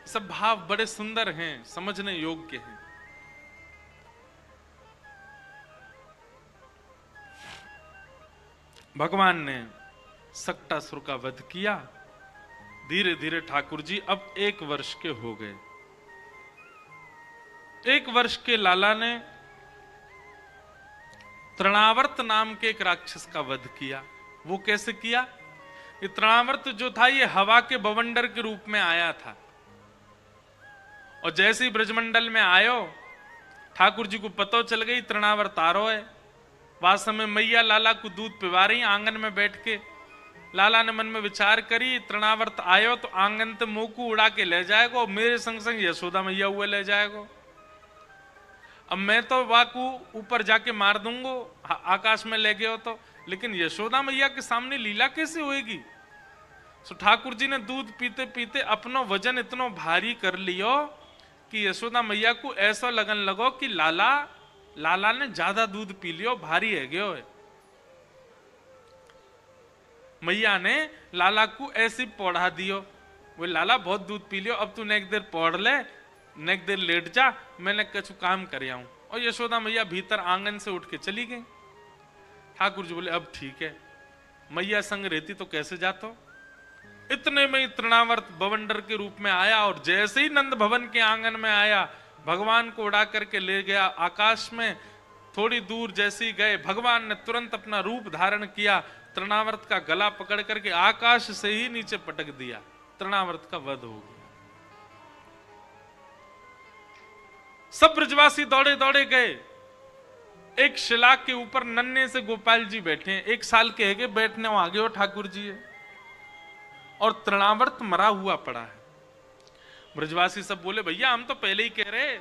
सब भाव बड़े सुंदर हैं, समझने योग्य हैं। भगवान ने सक्टासुर का वध किया। धीरे धीरे ठाकुर जी अब 1 वर्ष के हो गए। 1 वर्ष के लाला ने तृणावर्त नाम के एक राक्षस का वध किया। वो कैसे किया? ये तृणावर्त जो था ये हवा के बवंडर के रूप में आया था, और जैसे ही ब्रजमंडल में आयो, ठाकुर जी को पता चल गई तृणावर्त आ रहा है। वास्तव में मैया लाला को दूध पिवा रही आंगन में बैठ के। लाला ने मन में विचार करी, तृणावर्त आयो तो आंगन ते मुंह को उड़ा के ले जाएगा, और मेरे संग संग यशोदा मैया हुए ले जाएगा। अब मैं तो वाकू ऊपर जाके मार दूंगा, आकाश में ले गए हो तो, लेकिन यशोदा मैया के सामने लीला कैसे होएगी? तो ठाकुर जी ने दूध पीते पीते अपनो वजन इतना भारी कर लियो कि यशोदा मैया को ऐसा लगन लगो कि लाला ने ज्यादा दूध पी लियो, भारी है गयो है। मैया ने लाला को ऐसे पौड़ा दियो, वो लाला बहुत दूध पी लियो, अब तू नेक देर पौड़ ले, नेक देर लेट जा, मैंने कुछ काम कर आऊं। और यशोदा मैया भीतर आंगन से उठ के चली गई। ठाकुर जी बोले अब ठीक है, मैया संग रहती तो कैसे जातो। इतने में ही तृणावर्त बवंडर के रूप में आया, और जैसे ही नंद भवन के आंगन में आया, भगवान को उड़ा करके ले गया आकाश में। थोड़ी दूर जैसे ही गए, भगवान ने तुरंत अपना रूप धारण किया, तृणावर्त का गला पकड़ करके आकाश से ही नीचे पटक दिया। तृणावर्त का वध हो गया। सब ब्रजवासी दौड़े दौड़े गए। एक शिला के ऊपर नन्हे से गोपाल जी बैठे हैं, 1 साल के है, बैठने आगे हो ठाकुर जी है, और तृणावर्त मरा हुआ पड़ा है। ब्रजवासी सब बोले भैया हम तो पहले ही कह रहे,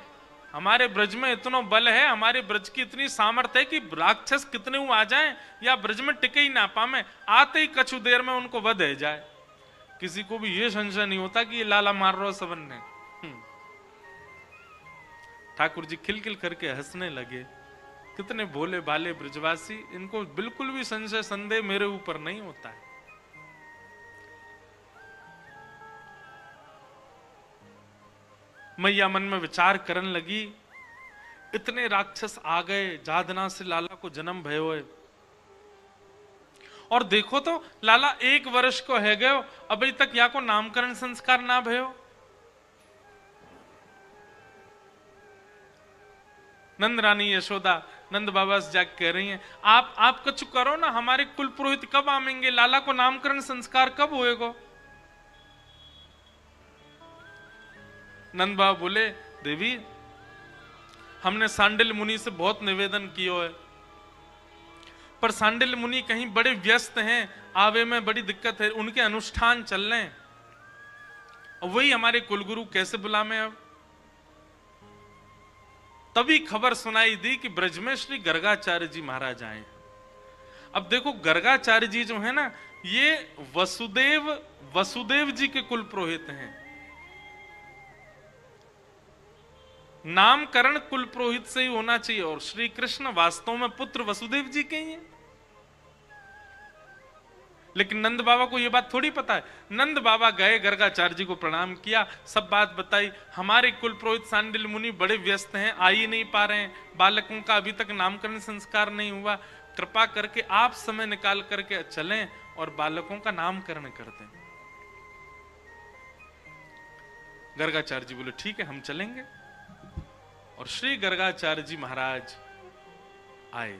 हमारे ब्रज में इतना बल है, हमारे ब्रज की इतनी सामर्थ्य है कि राक्षस कितने आ जाएं या ब्रज में टिके ही ना पावे, आते ही कछु देर में उनको वध हो जाए। किसी को भी ये संशय नहीं होता कि ये लाला मार रहा सबन ने। ठाकुर जी खिलखिल करके हंसने लगे। कितने भोले भाले ब्रजवासी, इनको बिल्कुल भी संशय संदेह मेरे ऊपर नहीं होता है। मैया मन में विचार करने लगी, इतने राक्षस आ गए, जादना से लाला को जन्म भयो है, और देखो तो लाला 1 वर्ष को है गयो, अभी तक या को नामकरण संस्कार ना भयो। नंद रानी यशोदा नंद बाबा से जाके कह रही हैं, आप कुछ करो ना, हमारे कुल पुरोहित कब आवेंगे, लाला को नामकरण संस्कार कब होएगा। नंद बाबा बोले, देवी हमने सांडिल्य मुनि से बहुत निवेदन किया है, पर सांडिल्य मुनि कहीं बड़े व्यस्त हैं, आवे में बड़ी दिक्कत है, उनके अनुष्ठान चल रहे हैं, वही हमारे कुलगुरु कैसे बुलावे। अब तभी खबर सुनाई दी कि ब्रज में श्री गर्गाचार्य जी महाराज आए। अब देखो गर्गाचार्य जी जो है ना, ये वसुदेव जी के कुल पुरोहित हैं। नामकरण कुल पुरोहित से ही होना चाहिए, और श्री कृष्ण वास्तव में पुत्र वसुदेव जी के ही हैं। लेकिन नंद बाबा को यह बात थोड़ी पता है। नंद बाबा गए, गर्गाचार्य जी को प्रणाम किया, सब बात बताई, हमारे कुल पुरोहित सांडिल्य मुनि बड़े व्यस्त हैं, आ ही नहीं पा रहे हैं, बालकों का अभी तक नामकरण संस्कार नहीं हुआ, कृपा करके आप समय निकाल करके चलें और बालकों का नामकरण कर दें। गर्गाचार्य जी बोले ठीक है हम चलेंगे, और श्री गर्गाचार्य जी महाराज आए।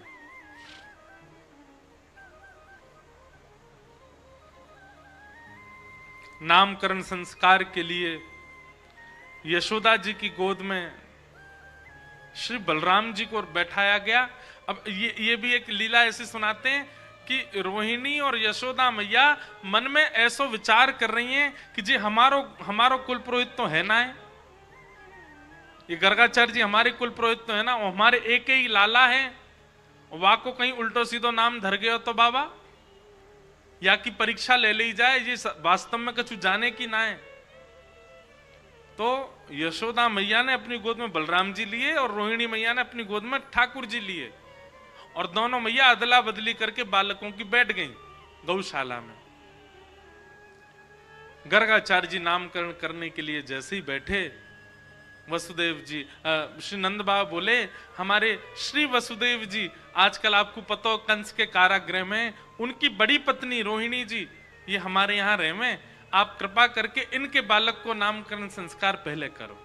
नामकरण संस्कार के लिए यशोदा जी की गोद में श्री बलराम जी को बैठाया गया। अब ये भी एक लीला ऐसी सुनाते हैं कि रोहिणी और यशोदा मैया मन में ऐसो विचार कर रही हैं कि जी हमारो कुल पुरोहित तो है ना, है ये गर्गाचार्य जी हमारे कुल पुरोहित तो है ना, हमारे एक ही लाला है, वाह को कहीं उल्टो सीधो नाम धर गयो तो बाबा, या की परीक्षा ले ली जाए, ये वास्तव में कछु जाने की ना है। तो यशोदा मैया ने अपनी गोद में बलराम जी लिए और रोहिणी मैया ने अपनी गोद में ठाकुर जी लिए, और दोनों मैया अदला बदली करके बालकों की बैठ गई गौशाला में। गर्गाचार्य जी नामकरण करने के लिए जैसे ही बैठे, वसुदेव जी श्री नंद बाबा बोले, हमारे श्री वसुदेव जी आजकल आपको पता हो कंस के कारागृह में, उनकी बड़ी पत्नी रोहिणी जी ये हमारे यहाँ रहे में, आप कृपा करके इनके बालक को नामकरण संस्कार पहले करो,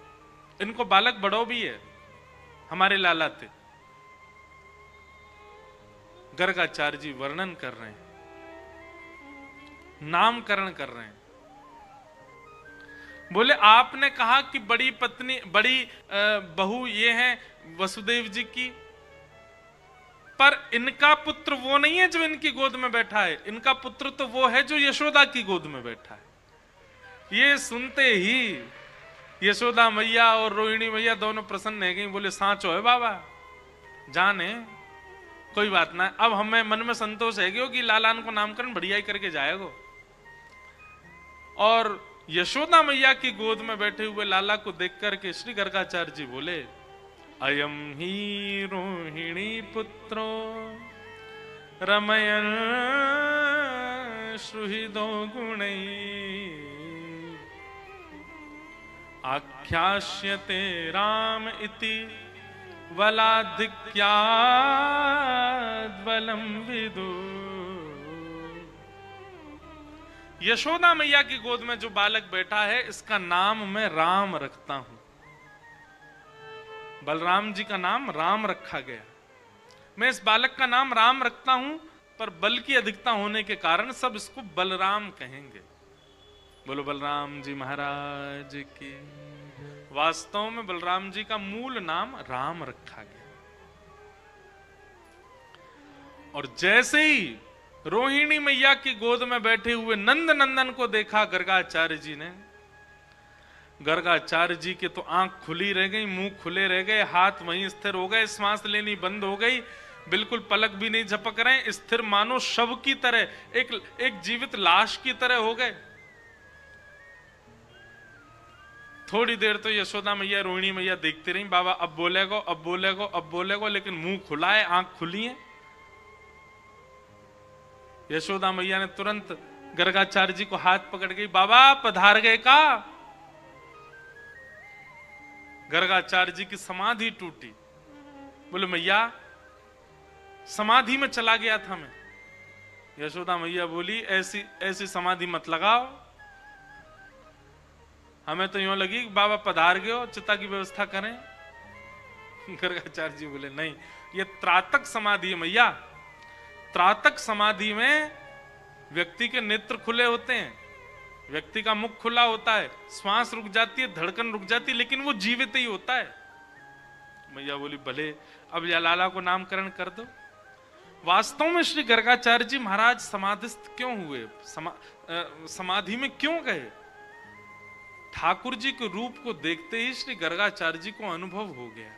इनको बालक बड़ो भी है, हमारे लाला थे। गर्गाचार्य जी वर्णन कर रहे हैं, नामकरण कर रहे हैं। बोले आपने कहा कि बड़ी पत्नी बड़ी बहू ये है वसुदेव जी की, पर इनका पुत्र वो नहीं है जो इनकी गोद में बैठा है, इनका पुत्र तो वो है जो यशोदा की गोद में बैठा है। ये सुनते ही यशोदा मैया और रोहिणी मैया दोनों प्रसन्न है गई। बोले सांचो है बाबा, जाने कोई बात ना, अब हमें मन में संतोष है कि लालान को नामकरण बढ़िया ही करके जाएगा। और यशोदा मैया की गोद में बैठे हुए लाला को देख करके श्री गर्गाचार्य जी बोले, अयम ही रोहिणी पुत्रो रमयन सुहृदो गुणै आख्यास्यते राम इति वलाधिक्याद् बलं विदु। यशोदा मैया की गोद में जो बालक बैठा है इसका नाम मैं राम रखता हूं। बलराम जी का नाम राम रखा गया। मैं इस बालक का नाम राम रखता हूं, पर बल की अधिकता होने के कारण सब इसको बलराम कहेंगे। बोलो बलराम जी महाराज की। वास्तव में बलराम जी का मूल नाम राम रखा गया। और जैसे ही रोहिणी मैया की गोद में बैठे हुए नंद नंदन को देखा गर्गाचार्य जी ने, गर्गाचार्य जी के तो आंख खुली रह गई, मुंह खुले रह गए, हाथ वहीं स्थिर हो गए, सांस लेनी बंद हो गई, बिल्कुल पलक भी नहीं झपक रहे, स्थिर मानो शव की तरह, एक जीवित लाश की तरह हो गए। थोड़ी देर तो यशोदा मैया, रोहिणी मैया देखती रही, बाबा अब बोलेगो, अब बोलेगो, अब बोलेगो, लेकिन मुंह खुला है, आंख खुली है। यशोदा मैया ने तुरंत गर्गाचार्य जी को हाथ पकड़ गई, बाबा पधार गए का? गर्गाचार्य जी की समाधि टूटी। बोले मैया समाधि में चला गया था मैं। यशोदा मैया बोली ऐसी ऐसी समाधि मत लगाओ, हमें तो यूं लगी कि बाबा पधार गए हो, चिता की व्यवस्था करें। गर्गाचार्य जी बोले नहीं, ये त्रातक समाधि है मैया। त्रातक समाधि में व्यक्ति के नेत्र खुले होते हैं, व्यक्ति का मुख खुला होता है, श्वास रुक जाती है, धड़कन रुक जाती है, लेकिन वो जीवित ही होता है। मैया बोली भले, अब लाला को नामकरण कर दो। वास्तव में श्री गर्गाचार्य जी महाराज समाधिस्थ क्यों हुए, समाधि में क्यों गए? ठाकुर जी के रूप को देखते ही श्री गर्गाचार्य जी को अनुभव हो गया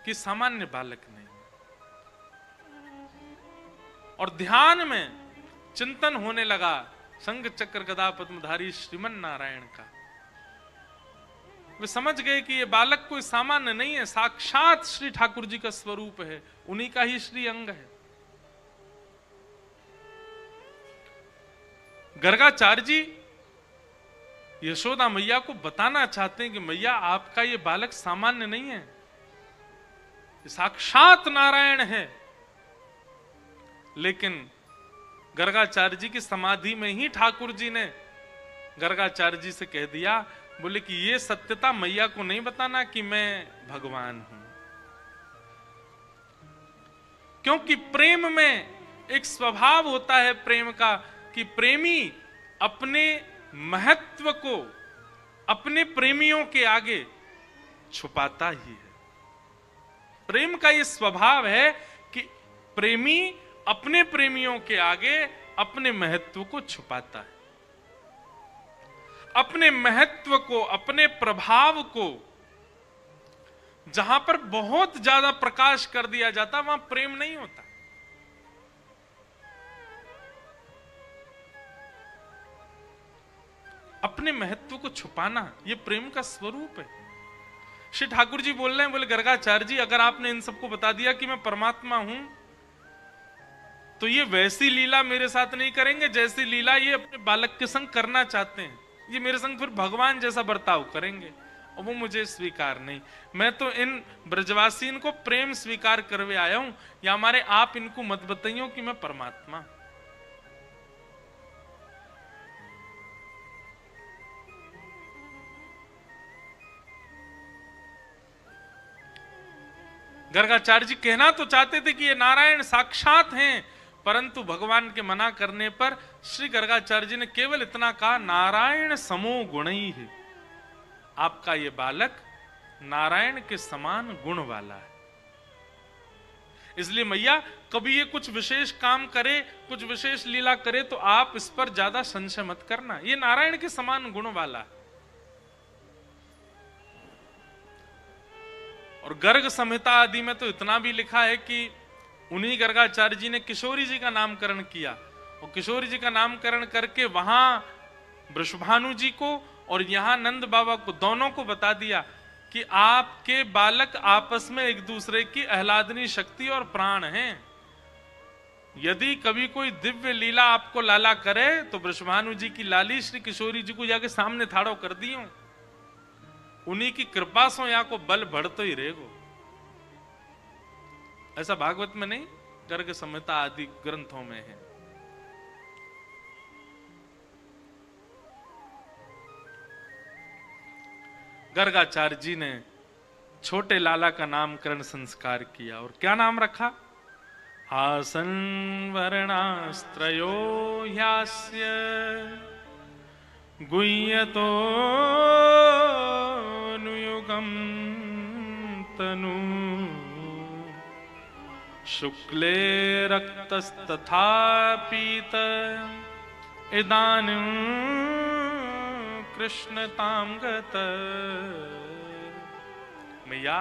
कि सामान्य बालक नहीं। और ध्यान में चिंतन होने लगा शंख चक्र गदा पद्मधारी श्रीमन नारायण का। वे समझ गए कि ये बालक कोई सामान्य नहीं है, साक्षात श्री ठाकुर जी का स्वरूप है, उन्हीं का ही श्री अंग है। गर्गाचार्य जी यशोदा मैया को बताना चाहते हैं कि मैया आपका ये बालक सामान्य नहीं है, साक्षात नारायण है। लेकिन गर्गाचार्य जी की समाधि में ही ठाकुर जी ने गर्गाचार्य जी से कह दिया, बोले कि ये सत्यता मैया को नहीं बताना कि मैं भगवान हूं, क्योंकि प्रेम में एक स्वभाव होता है प्रेम का कि प्रेमी अपने महत्व को अपने प्रेमियों के आगे छुपाता ही है। प्रेम का ये स्वभाव है कि प्रेमी अपने प्रेमियों के आगे अपने महत्व को छुपाता है, अपने महत्व को, अपने प्रभाव को जहां पर बहुत ज्यादा प्रकाश कर दिया जाता वहां प्रेम नहीं होता। अपने महत्व को छुपाना यह प्रेम का स्वरूप है। श्री ठाकुर जी बोल रहे हैं, बोले गर्गाचार्य जी अगर आपने इन सबको बता दिया कि मैं परमात्मा हूं, तो ये वैसी लीला मेरे साथ नहीं करेंगे जैसी लीला ये अपने बालक के संग करना चाहते हैं। ये मेरे संग फिर भगवान जैसा बर्ताव करेंगे और वो मुझे स्वीकार नहीं। मैं तो इन ब्रजवासीन को प्रेम स्वीकार करवे आया हूं, या हमारे आप इनको मत बताइयो कि मैं परमात्मा। गर्गाचार्य जी कहना तो चाहते थे कि ये नारायण साक्षात हैं, परंतु भगवान के मना करने पर श्री गर्गाचार्य जी ने केवल इतना कहा, नारायण समो गुणी है, आपका ये बालक नारायण के समान गुण वाला है। इसलिए मैया कभी ये कुछ विशेष काम करे, कुछ विशेष लीला करे, तो आप इस पर ज्यादा संशय मत करना, ये नारायण के समान गुण वाला है। और गर्ग संहिता आदि में तो इतना भी लिखा है कि उन्हीं गर्गाचार्य जी ने किशोरी जी का नामकरण किया, और किशोरी जी का नामकरण करके वहां वृषभानु जी को और यहां नंद बाबा को, दोनों को बता दिया कि आपके बालक आपस में एक दूसरे की आह्लादनी शक्ति और प्राण हैं। यदि कभी कोई दिव्य लीला आपको लाला करे तो वृषभानु जी की लाली श्री किशोरी जी को जाके सामने थाड़ो कर दियो, उन्हीं की कृपा सो यहाँ को बल बढ़तो ही रहेगो। ऐसा भागवत में नहीं, गर्ग संहिता आदि ग्रंथों में है। गर्गाचार्य जी ने छोटे लाला का नामकरण संस्कार किया, और क्या नाम रखा? आसन वर्णास्त्रयो ह्यास्य गुह्यतो नुयुगम तनु शुक्ले रक्तस्तथा पीत इदानीं कृष्ण ताम गत। मैया,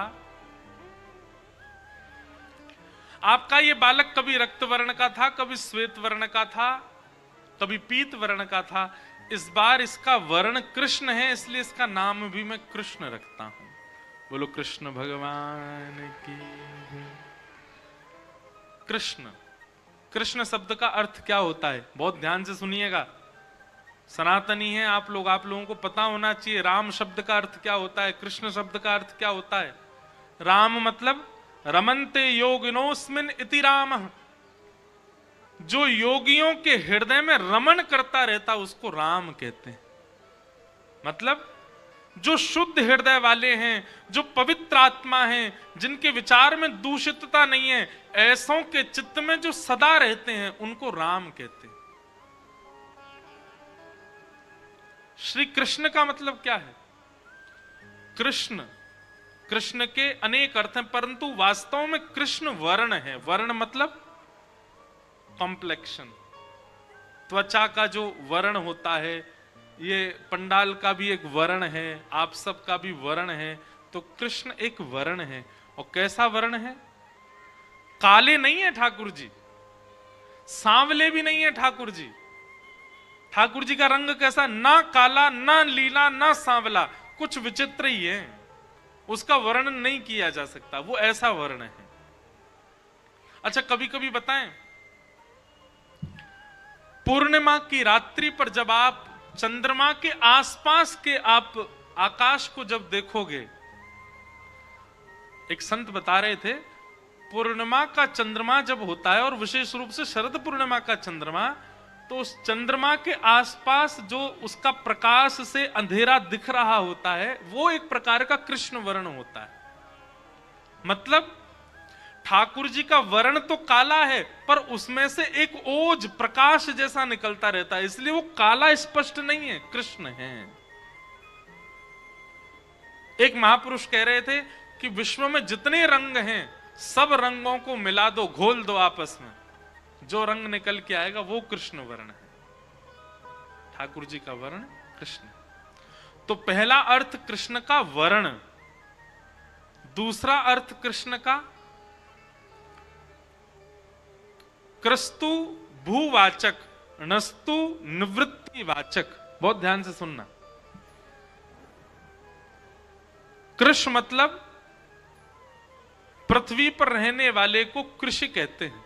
आपका ये बालक कभी रक्त वर्ण का था, कभी श्वेत वर्ण का था, कभी पीत वर्ण का था। इस बार इसका वर्ण कृष्ण है, इसलिए इसका नाम भी मैं कृष्ण रखता हूं। बोलो कृष्ण भगवान की। कृष्ण, कृष्ण शब्द का अर्थ क्या होता है? बहुत ध्यान से सुनिएगा, सनातनी है आप लोगों को पता होना चाहिए। राम शब्द का अर्थ क्या होता है, कृष्ण शब्द का अर्थ क्या होता है? राम मतलब रमन्ते योगिनोस्मिन इति रामः, जो योगियों के हृदय में रमण करता रहता उसको राम कहते हैं। मतलब जो शुद्ध हृदय वाले हैं, जो पवित्र आत्मा हैं, जिनके विचार में दूषितता नहीं है, ऐसों के चित्त में जो सदा रहते हैं, उनको राम कहते हैं। श्री कृष्ण का मतलब क्या है? कृष्ण, कृष्ण के अनेक अर्थ हैं, परंतु वास्तव में कृष्ण वर्ण है। वर्ण मतलब कॉम्प्लेक्शन, त्वचा का जो वर्ण होता है, ये पंडाल का भी एक वर्ण है, आप सब का भी वर्ण है। तो कृष्ण एक वर्ण है। और कैसा वर्ण है? काले नहीं है ठाकुर जी, सांवले भी नहीं है ठाकुर जी। ठाकुर जी का रंग कैसा? ना काला, ना लीला, ना सांवला, कुछ विचित्र ही है, उसका वर्णन नहीं किया जा सकता, वो ऐसा वर्ण है। अच्छा, कभी कभी बताएं, पूर्णिमा की रात्रि पर जब आप चंद्रमा के आसपास के आप आकाश को जब देखोगे, एक संत बता रहे थे, पूर्णिमा का चंद्रमा जब होता है और विशेष रूप से शरद पूर्णिमा का चंद्रमा, तो उस चंद्रमा के आसपास जो उसका प्रकाश से अंधेरा दिख रहा होता है, वो एक प्रकार का कृष्ण वर्ण होता है। मतलब ठाकुर जी का वर्ण तो काला है, पर उसमें से एक ओज प्रकाश जैसा निकलता रहता है, इसलिए वो काला स्पष्ट नहीं है, कृष्ण है। एक महापुरुष कह रहे थे कि विश्व में जितने रंग हैं, सब रंगों को मिला दो, घोल दो आपस में, जो रंग निकल के आएगा वो कृष्ण वर्ण है। ठाकुर जी का वर्ण कृष्ण। तो पहला अर्थ कृष्ण का वर्ण, दूसरा अर्थ कृष्ण का क्रस्तु भूवाचक, नस्तु निवृत्ति वाचक। बहुत ध्यान से सुनना। कृष मतलब पृथ्वी पर रहने वाले को कृषि कहते हैं।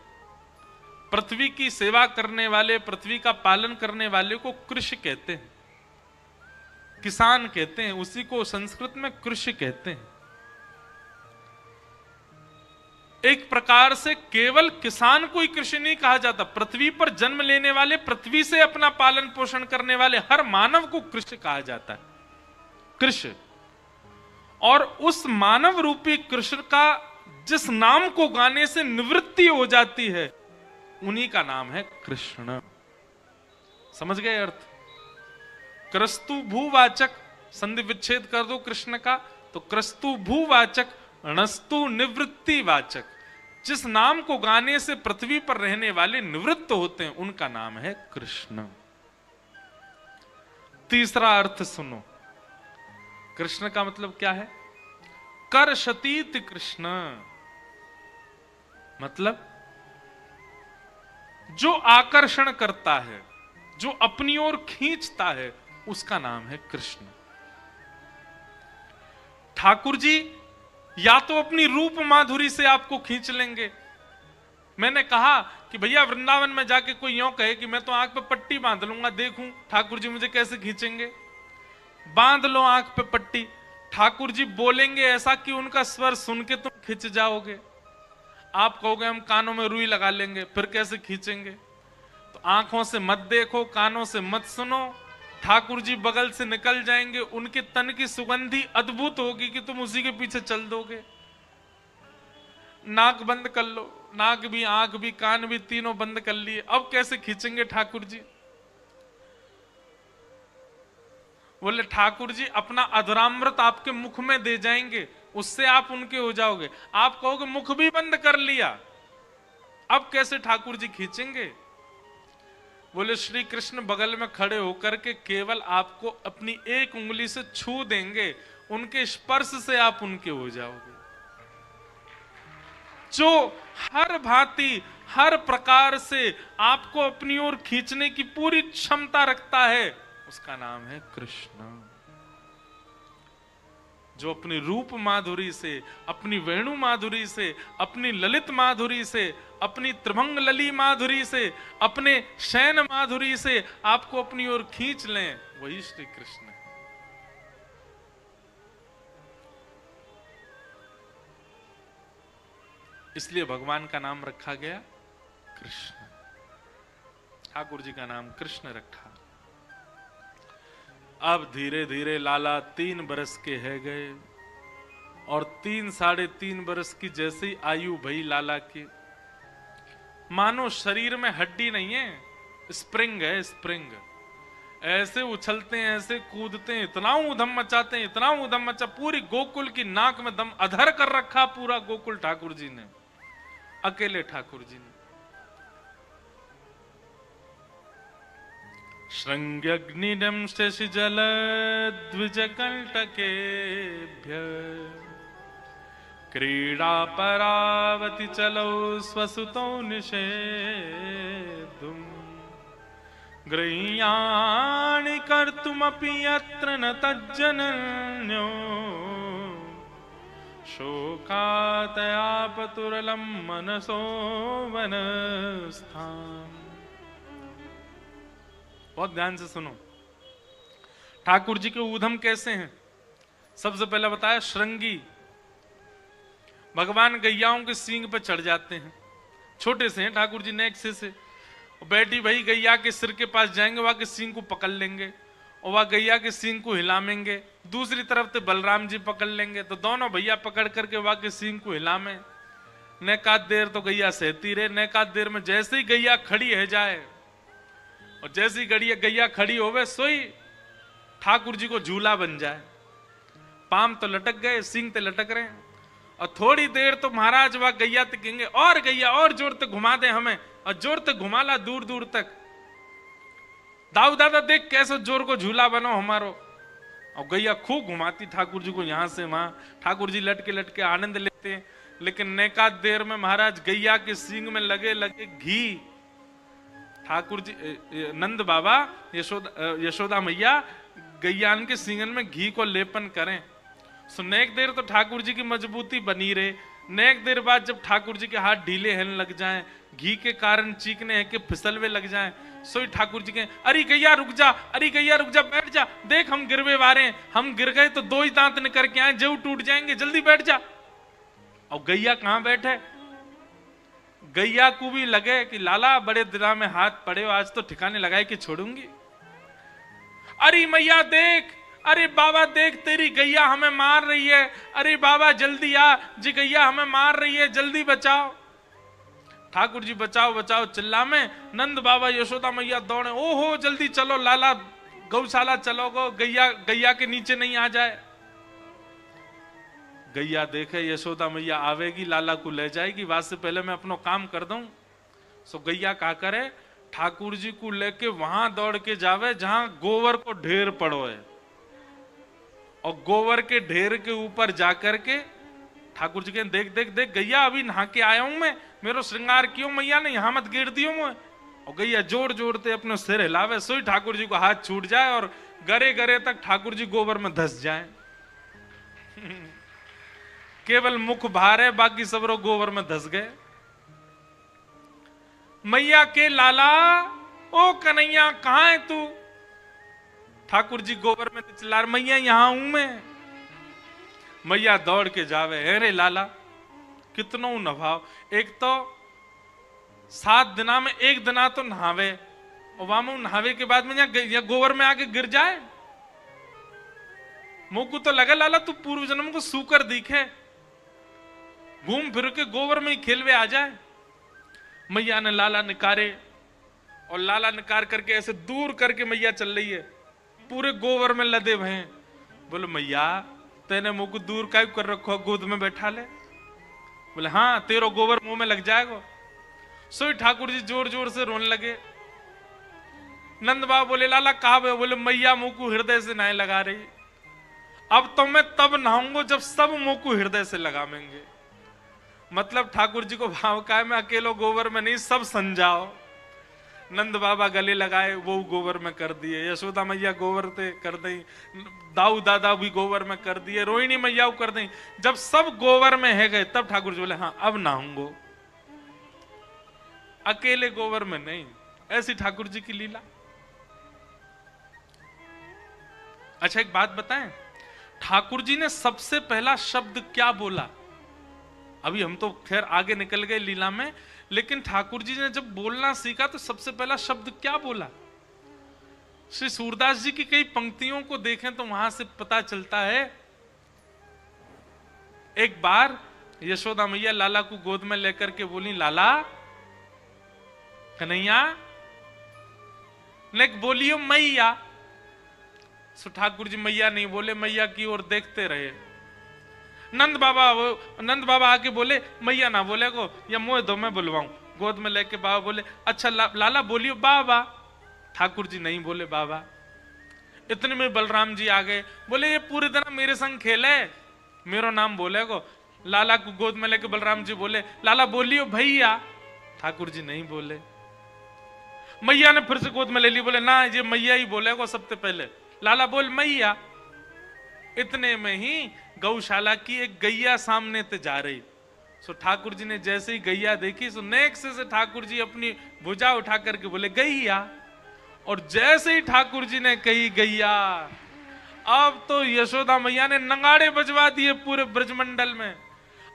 पृथ्वी की सेवा करने वाले, पृथ्वी का पालन करने वाले को कृषि कहते हैं, किसान कहते हैं, उसी को संस्कृत में कृषि कहते हैं। एक प्रकार से केवल किसान को ही कृषि नहीं कहा जाता, पृथ्वी पर जन्म लेने वाले, पृथ्वी से अपना पालन पोषण करने वाले हर मानव को कृषि कहा जाता है, कृषि। और उस मानव रूपी कृष्ण का जिस नाम को गाने से निवृत्ति हो जाती है, उन्हीं का नाम है कृष्ण। समझ गए अर्थ? क्रस्तु भूवाचक, संधि विच्छेद कर दो कृष्ण का, तो क्रस्तु भूवाचक, णस्तु निवृत्ति वाचक। जिस नाम को गाने से पृथ्वी पर रहने वाले निवृत्त होते हैं, उनका नाम है कृष्ण। तीसरा अर्थ सुनो, कृष्ण का मतलब क्या है? कर्षतीत कृष्ण, मतलब जो आकर्षण करता है, जो अपनी ओर खींचता है, उसका नाम है कृष्ण। ठाकुर जी या तो अपनी रूप माधुरी से आपको खींच लेंगे। मैंने कहा कि भैया वृंदावन में जाके कोई यूं कहे कि मैं तो आंख पे पट्टी बांध लूंगा, देखूं ठाकुर जी मुझे कैसे खींचेंगे। बांध लो आंख पे पट्टी, ठाकुर जी बोलेंगे ऐसा कि उनका स्वर सुन के तुम खिंच जाओगे। आप कहोगे हम कानों में रुई लगा लेंगे, फिर कैसे खींचेंगे? तो आंखों से मत देखो, कानों से मत सुनो, ठाकुर जी बगल से निकल जाएंगे, उनके तन की सुगंधी अद्भुत होगी कि तुम उसी के पीछे चल दोगे। नाक बंद कर लो, नाक भी, आंख भी, कान भी, तीनों बंद कर लिए, अब कैसे खींचेंगे ठाकुर जी? बोले ठाकुर जी अपना अधरामृत आपके मुख में दे जाएंगे, उससे आप उनके हो जाओगे। आप कहोगे मुख भी बंद कर लिया, अब कैसे ठाकुर जी खींचेंगे? बोले श्री कृष्ण बगल में खड़े होकर के केवल आपको अपनी एक उंगली से छू देंगे, उनके स्पर्श से आप उनके हो जाओगे। जो हर भांति हर प्रकार से आपको अपनी ओर खींचने की पूरी क्षमता रखता है, उसका नाम है कृष्ण। जो अपनी रूप माधुरी से, अपनी वेणु माधुरी से, अपनी ललित माधुरी से, अपनी त्रिभंग लली माधुरी से, अपने शयन माधुरी से आपको अपनी ओर खींच लें, वही श्री कृष्ण है। इसलिए भगवान का नाम रखा गया कृष्ण। ठाकुर जी का नाम कृष्ण रखा। अब धीरे धीरे लाला 3 बरस के है गए और 3 साढ़े 3 बरस की जैसी आयु भई लाला की, मानो शरीर में हड्डी नहीं है, स्प्रिंग है, स्प्रिंग। ऐसे उछलते हैं, ऐसे कूदते हैं, इतना ऊधम मचाते हैं, इतना ऊधम मचा, पूरी गोकुल की नाक में दम अधर कर रखा पूरा गोकुल ठाकुर जी ने, अकेले ठाकुर जी ने। श्रृंग्यग्निदं शशिजल द्विजकंटकेभ्य क्रीडा परावति चलो स्वसुतौ निषेधुम् गृह्याणि कर्तुमपि यत्र न तज्जनन्यो शोकातयापतुरलं मनसो वनस्थाम्। बहुत ध्यान से सुनो, ठाकुर जी के ऊधम कैसे हैं। सबसे पहले बताया श्रृंगी, भगवान गैयाओं के सींग पे चढ़ जाते हैं, छोटे से हैं ठाकुर जी, नेक से बैठी भाई गैया के सिर के पास जाएंगे, वहां के सींग को पकड़ लेंगे और वह गैया के सींग को हिलामेंगे, दूसरी तरफ से बलराम जी पकड़ लेंगे, तो दोनों भैया पकड़ करके वहां के सींग को हिलामे। नेकात देर तो गैया सहती रहे, नेकात देर में जैसे ही गैया खड़ी है जाए और जैसी गैया खड़ी होवे सोई ठाकुर जी को झूला बन जाए। पाम तो लटक गए, सींग तो लटक रहे हैं, और थोड़ी देर तो महाराज वह गैया तकेंगे, और गैया और जोर तक घुमा दे हमें, और जोर तक घुमाला दूर दूर तक। दाऊ दादा देख कैसे जोर को झूला बनो हमारो, और गैया खूब घुमाती ठाकुर जी को यहां से वहां। ठाकुर जी लटके लटके आनंद लेते हैं, लेकिन नेकात देर में महाराज गैया के सींग में लगे लगे घी, ठाकुर जी नंद बाबा यशोदा मैया गैयान के सींगन में घी को लेपन करें। सो नेक देर तो ठाकुर जी की मजबूती बनी रहे, नेक देर बाद जब ठाकुर जी के हाथ ढीले होने लग जाएं, घी के कारण चीखने हैं कि फिसलवे लग जाएं, सोई ठाकुर जी के अरे गैया रुक जा, अरे गैया रुक जा, बैठ जा, देख हम गिरवे वारे, हम गिर गए तो 2 ही दांत निकल के आए, जरूर टूट जाएंगे, जल्दी बैठ जा। और गैया कहां बैठे, गैया को भी लगे कि लाला बड़े दिना में हाथ पड़े, आज तो ठिकाने लगाए कि छोड़ूंगी। अरे मैया देख, अरे बाबा देख तेरी गैया हमें मार रही है, अरे बाबा जल्दी आ जी, गैया हमें मार रही है, जल्दी बचाओ। ठाकुर जी बचाओ बचाओ चिल्ला में, नंद बाबा यशोदा मैया दौड़े, ओहो जल्दी चलो लाला गौशाला चलो गो, गैया के नीचे नहीं आ जाए। गैया देखे यशोदा मैया आवेगी, लाला को ले जाएगी, बाद से पहले मैं अपना काम कर दूं। सो गैया क्या करे, ठाकुर जी को लेके वहां दौड़ के जावे जहां गोबर को ढेर पड़ो है, और गोबर के ढेर के ऊपर जाकर के ठाकुर जी के देख देख देख गैया अभी नहा के आया हूं मैं, मेरो श्रृंगार क्यों मैया ने यहां मत गिर दियो मैं। और गैया जोर जोरते अपने सिर हिलावे, सोई ठाकुर जी को हाथ छूट जाए और गरे गरे तक ठाकुर जी गोबर में धस जाए। केवल मुख बाहर है, बाकी सब लोग गोबर में धस गए। मैया के लाला, ओ कन्हैया कहां है तू। ठाकुर जी गोबर में चिल्ला रहे, मैया यहां हूं मैं। मैया दौड़ के जावे, अरे लाला कितनो नभाव, एक तो 7 दिना में 1 दिना तो नहावे, और वहां नहावे के बाद में या गोबर में आके गिर जाए। मुंह को तो लगे लाला तू पूर्व जन्म को सूकर दिखे, घूम फिर के गोबर में ही खेलवे आ जाए। मैया ने लाला निकारे, और लाला निकार करके ऐसे दूर करके मैया चल रही है, पूरे गोबर में लदे हुए हैं। बोले मैया तेने मुंह को दूर काय कर रखो, गोद में बैठा ले। बोले हाँ तेरो गोबर मुंह में लग जाएगा। सोई ठाकुर जी जोर जोर से रोने लगे, नंद बाबा बोले लाला कहा भैया? बोले मैया मुंह को हृदय से नहीं लगा रही। अब तो मैं तब नहाऊंगा जब सब मुंह को हृदय से लगावेंगे। मतलब ठाकुर जी को भाव का है मैं अकेलो गोबर में नहीं, सब संजाओ। नंद बाबा गले लगाए, वो गोबर में कर दिए। यशोदा मैया गोबर थे कर दी, दाऊ दादा भी गोबर में कर दिए, रोहिणी मैया कर दी। जब सब गोबर में है गए तब ठाकुर जी बोले हाँ अब नहाऊंगो, अकेले गोबर में नहीं। ऐसी ठाकुर जी की लीला। अच्छा एक बात बताएं, ठाकुर जी ने सबसे पहला शब्द क्या बोला? अभी हम तो खैर आगे निकल गए लीला में, लेकिन ठाकुर जी ने जब बोलना सीखा तो सबसे पहला शब्द क्या बोला? श्री सूरदास जी की कई पंक्तियों को देखें तो वहां से पता चलता है। एक बार यशोदा मैया लाला को गोद में लेकर के बोली लाला कन्हैया, ने बोलियो मैया। सो ठाकुर जी मैया नहीं बोले, मैया की ओर देखते रहे। नंद बाबा आके बोले मैया ना बोले को, या मोह दो मैं बुलवाऊं। गोद में लेके बाबा बोले अच्छा लाला बोलियो बाबा। ठाकुर जी नहीं बोले बाबा। इतने में बलराम जी आ गए, बोले ये पूरे दिन मेरे संग खेले, मेरो नाम बोले को। लाला को गोद में लेके बलराम जी बोले लाला बोलियो भैया। ठाकुर जी नहीं बोले। मैया ने फिर से गोद में ले ली, बोले ना ये मैया ही बोले को सबसे पहले, लाला बोल मैया। इतने में ही गौशाला की एक गैया सामने से जा रही। सो ठाकुर जी ने जैसे ही गैया देखी, सो नेक्स्ट से ठाकुर जी अपनी भुजा उठा करके बोले गैया। और जैसे ही ठाकुर जी ने कही गैया, अब तो यशोदा मैया ने नगाड़े बजवा दिए पूरे ब्रजमंडल में।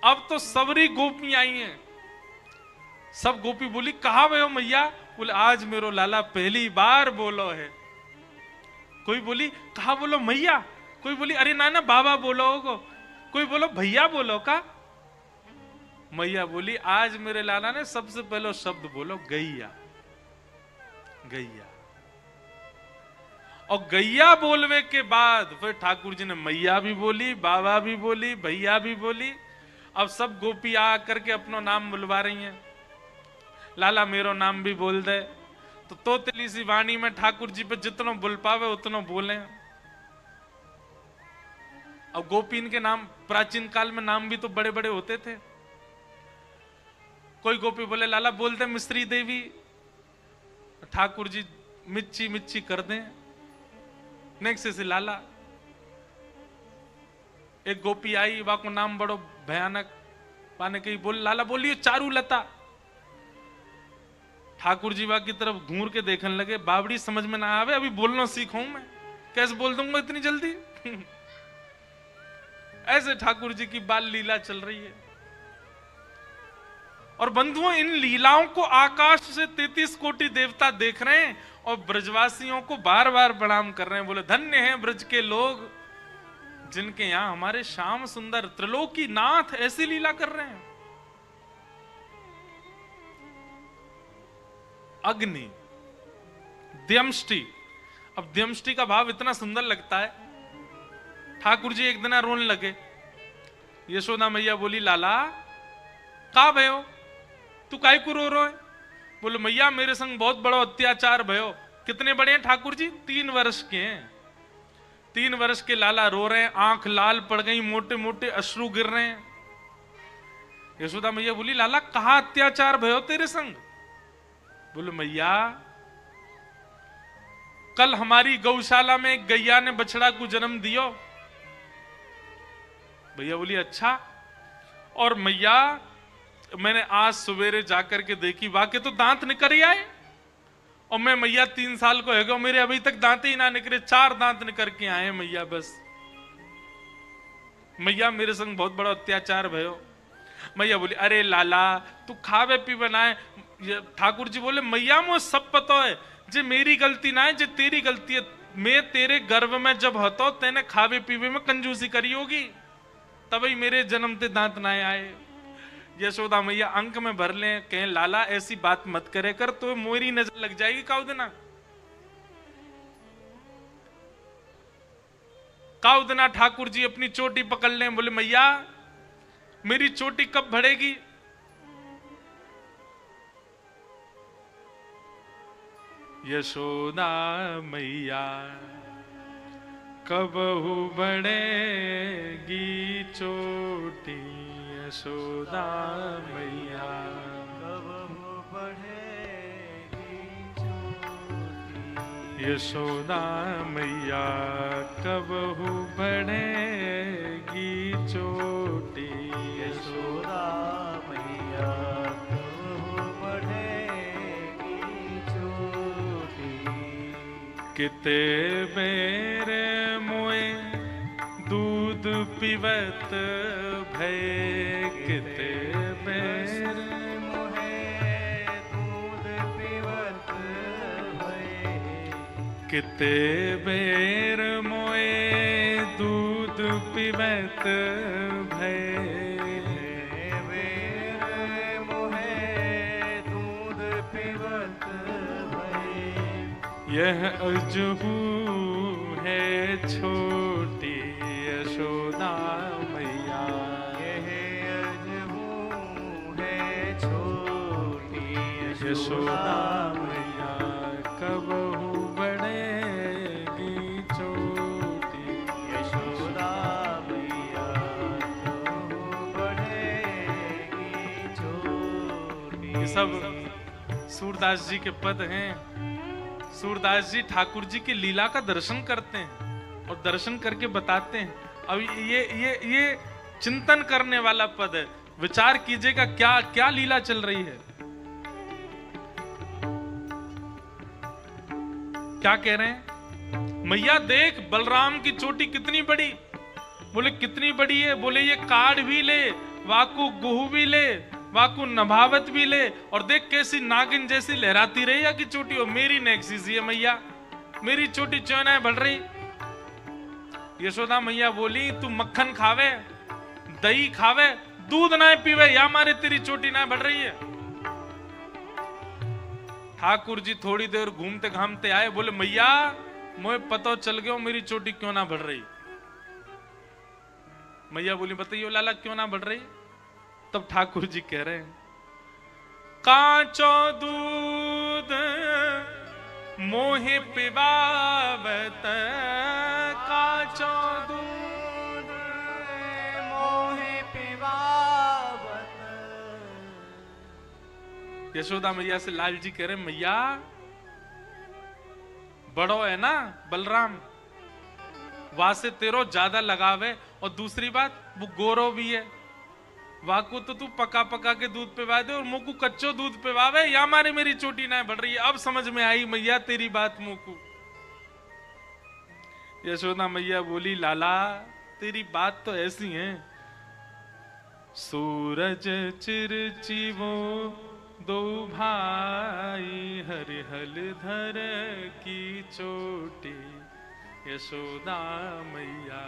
अब तो सबरी गोपी आई हैं। सब गोपी बोली कहा वे हो मैया? बोले आज मेरो लाला पहली बार बोलो है। कोई बोली कहा बोलो मैया, कोई बोली अरे ना बाबा बोलो को, कोई बोलो भैया बोलो का। मैया बोली आज मेरे लाला ने सबसे पहले शब्द बोलो गैया। गैया। और गैया बोलवे के बाद फिर ठाकुर जी ने मैया भी बोली, बाबा भी बोली, भैया भी बोली। अब सब गोपी आ करके अपना नाम बुलवा रही हैं। लाला मेरो नाम भी बोल दे। तो तोतली सी वाणी में ठाकुर जी पे जितना बुल पावे उतना बोले। अब गोपीन के नाम प्राचीन काल में नाम भी तो बड़े बड़े होते थे। कोई गोपी बोले लाला बोलते मिस्त्री देवी, ठाकुर जी मिच्ची मिच्ची कर दें। नेक्स्ट से लाला। एक गोपी आई, वहां को नाम बड़ो भयानक पाने के बोल लाला बोलियो चारू लता। ठाकुर जी वहां की तरफ घूर के देखने लगे, बावड़ी समझ में ना आवे, अभी बोलना सीखूं मैं, कैसे बोल दूंगा इतनी जल्दी। ऐसे ठाकुर जी की बाल लीला चल रही है। और बंधुओं इन लीलाओं को आकाश से 33 कोटि देवता देख रहे हैं और ब्रजवासियों को बार बार प्रणाम कर रहे हैं। बोले धन्य हैं ब्रज के लोग जिनके यहां हमारे श्याम सुंदर त्रिलोकी नाथ ऐसी लीला कर रहे हैं। अग्नि, द्यमष्टि। अब द्यमष्टि का भाव इतना सुंदर लगता है। ठाकुर जी एक दिन रोने लगे। यशोदा मैया बोली लाला का भयो, तू काय को रो रहे? बोले मैया मेरे संग बहुत बड़ा अत्याचार भयो। कितने बड़े हैं ठाकुर जी? 3 वर्ष के हैं। 3 वर्ष के लाला रो रहे हैं, आंख लाल पड़ गई, मोटे मोटे अश्रु गिर रहे हैं। यशोदा मैया बोली लाला कहा अत्याचार भयो तेरे संग? बोले मैया कल हमारी गौशाला में एक गैया ने बछड़ा को जन्म दियो। भैया बोली अच्छा। और मैया मैंने आज सवेरे जाकर के देखी, वाके तो दांत निकल ही आए। और मैं मैया 3 साल को है गया, मेरे अभी तक दांत ही ना निकले, 4 दांत निकल के आए मैया। बस मैया मेरे संग बहुत बड़ा अत्याचार भयो। मैया बोली अरे लाला तू खावे पी बनाए। ठाकुर जी बोले मैया मुझे सब पता है, जे मेरी गलती ना है, जे तेरी गलती है। मैं तेरे गर्भ में जब हतो तेने खावे पीवे में कंजूसी करी होगी, तभी मेरे जन्म ते दांत ना आए। यशोदा मैया अंक में भर ले, कहें लाला ऐसी बात मत करे कर, तो मोरी नजर लग जाएगी काउदना। काउदना ठाकुर जी अपनी चोटी पकड़ लें, बोले मैया मेरी चोटी कब बढ़ेगी? यशोदा मैया कबहू बढ़ेगी चोटी, यशोदा मैया कबहू बढ़ेगी चोटी, यशोदा मैया कबहू बढ़ेगी चोटी, यशोदा मैया कबहू बढ़ेगी चोटी। किते बेर मोए दूध पीवत भय, किते बेर मोहे दूध पीवत भय, किते बेर मोए दूध पीवत भय, बेर मोहे दूध पीवत भय। यह अजहू है छोटी, यशोदा मैया यह अजहू है छोटी, यशोदा मैया कबहू बढ़ेगी चोटी, यशोदा मैया कबहू बढ़ेगी चोटी। ये सब सूरदास जी के पद हैं। सूरदास जी ठाकुर जी की लीला का दर्शन करते हैं और दर्शन करके बताते हैं। अब ये चिंतन करने वाला पद है। विचार कीजिएगा क्या क्या लीला चल रही है। क्या कह रहे हैं? मैया देख बलराम की चोटी कितनी बड़ी। बोले कितनी बड़ी है? बोले ये काढ़ भी ले, वाकु गुह भी ले, वाकु नभावत भी ले, और देख कैसी नागिन जैसी लहराती रही है कि चोटी हो। मेरी नेक्सी सी है मैया, मेरी चोटी चौना है बढ़ रही। यशोदा मैया बोली तू मक्खन खावे, दही खावे, दूध ना पीवे, या मारे तेरी चोटी ना बढ़ रही है। ठाकुर जी थोड़ी देर घूमते घामते आए। बोले मैया मुझे पता चल गया मेरी चोटी क्यों ना बढ़ रही। मैया बोली बताइए लाला क्यों ना बढ़ रही। तब ठाकुर जी कह रहे हैं कांचो दूध मोहे पिबावत, कांचो दूध मोहे पिबावत। यशोदा मैया से लाल जी कह रहे मैया बड़ो है ना बलराम, वहां से तेरो ज्यादा लगाव है, और दूसरी बात वो गोरो भी है। वाकू तो तू पका पका के दूध पिवा दे और मुकू कच्चो दूध पिवावे, या मारे मेरी चोटी ना बढ़ रही है। अब समझ में आई मैया तेरी बात मुकू। यशोदा मैया बोली लाला तेरी बात तो ऐसी है। सूरज चिरचिवो दो भाई, हरिहल धर की चोटी, यशोदा मैया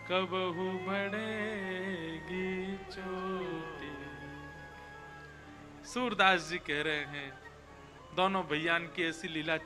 कबहू बढ़ेगी चोटी। सूरदास जी कह रहे हैं दोनों भैयान की ऐसी लीला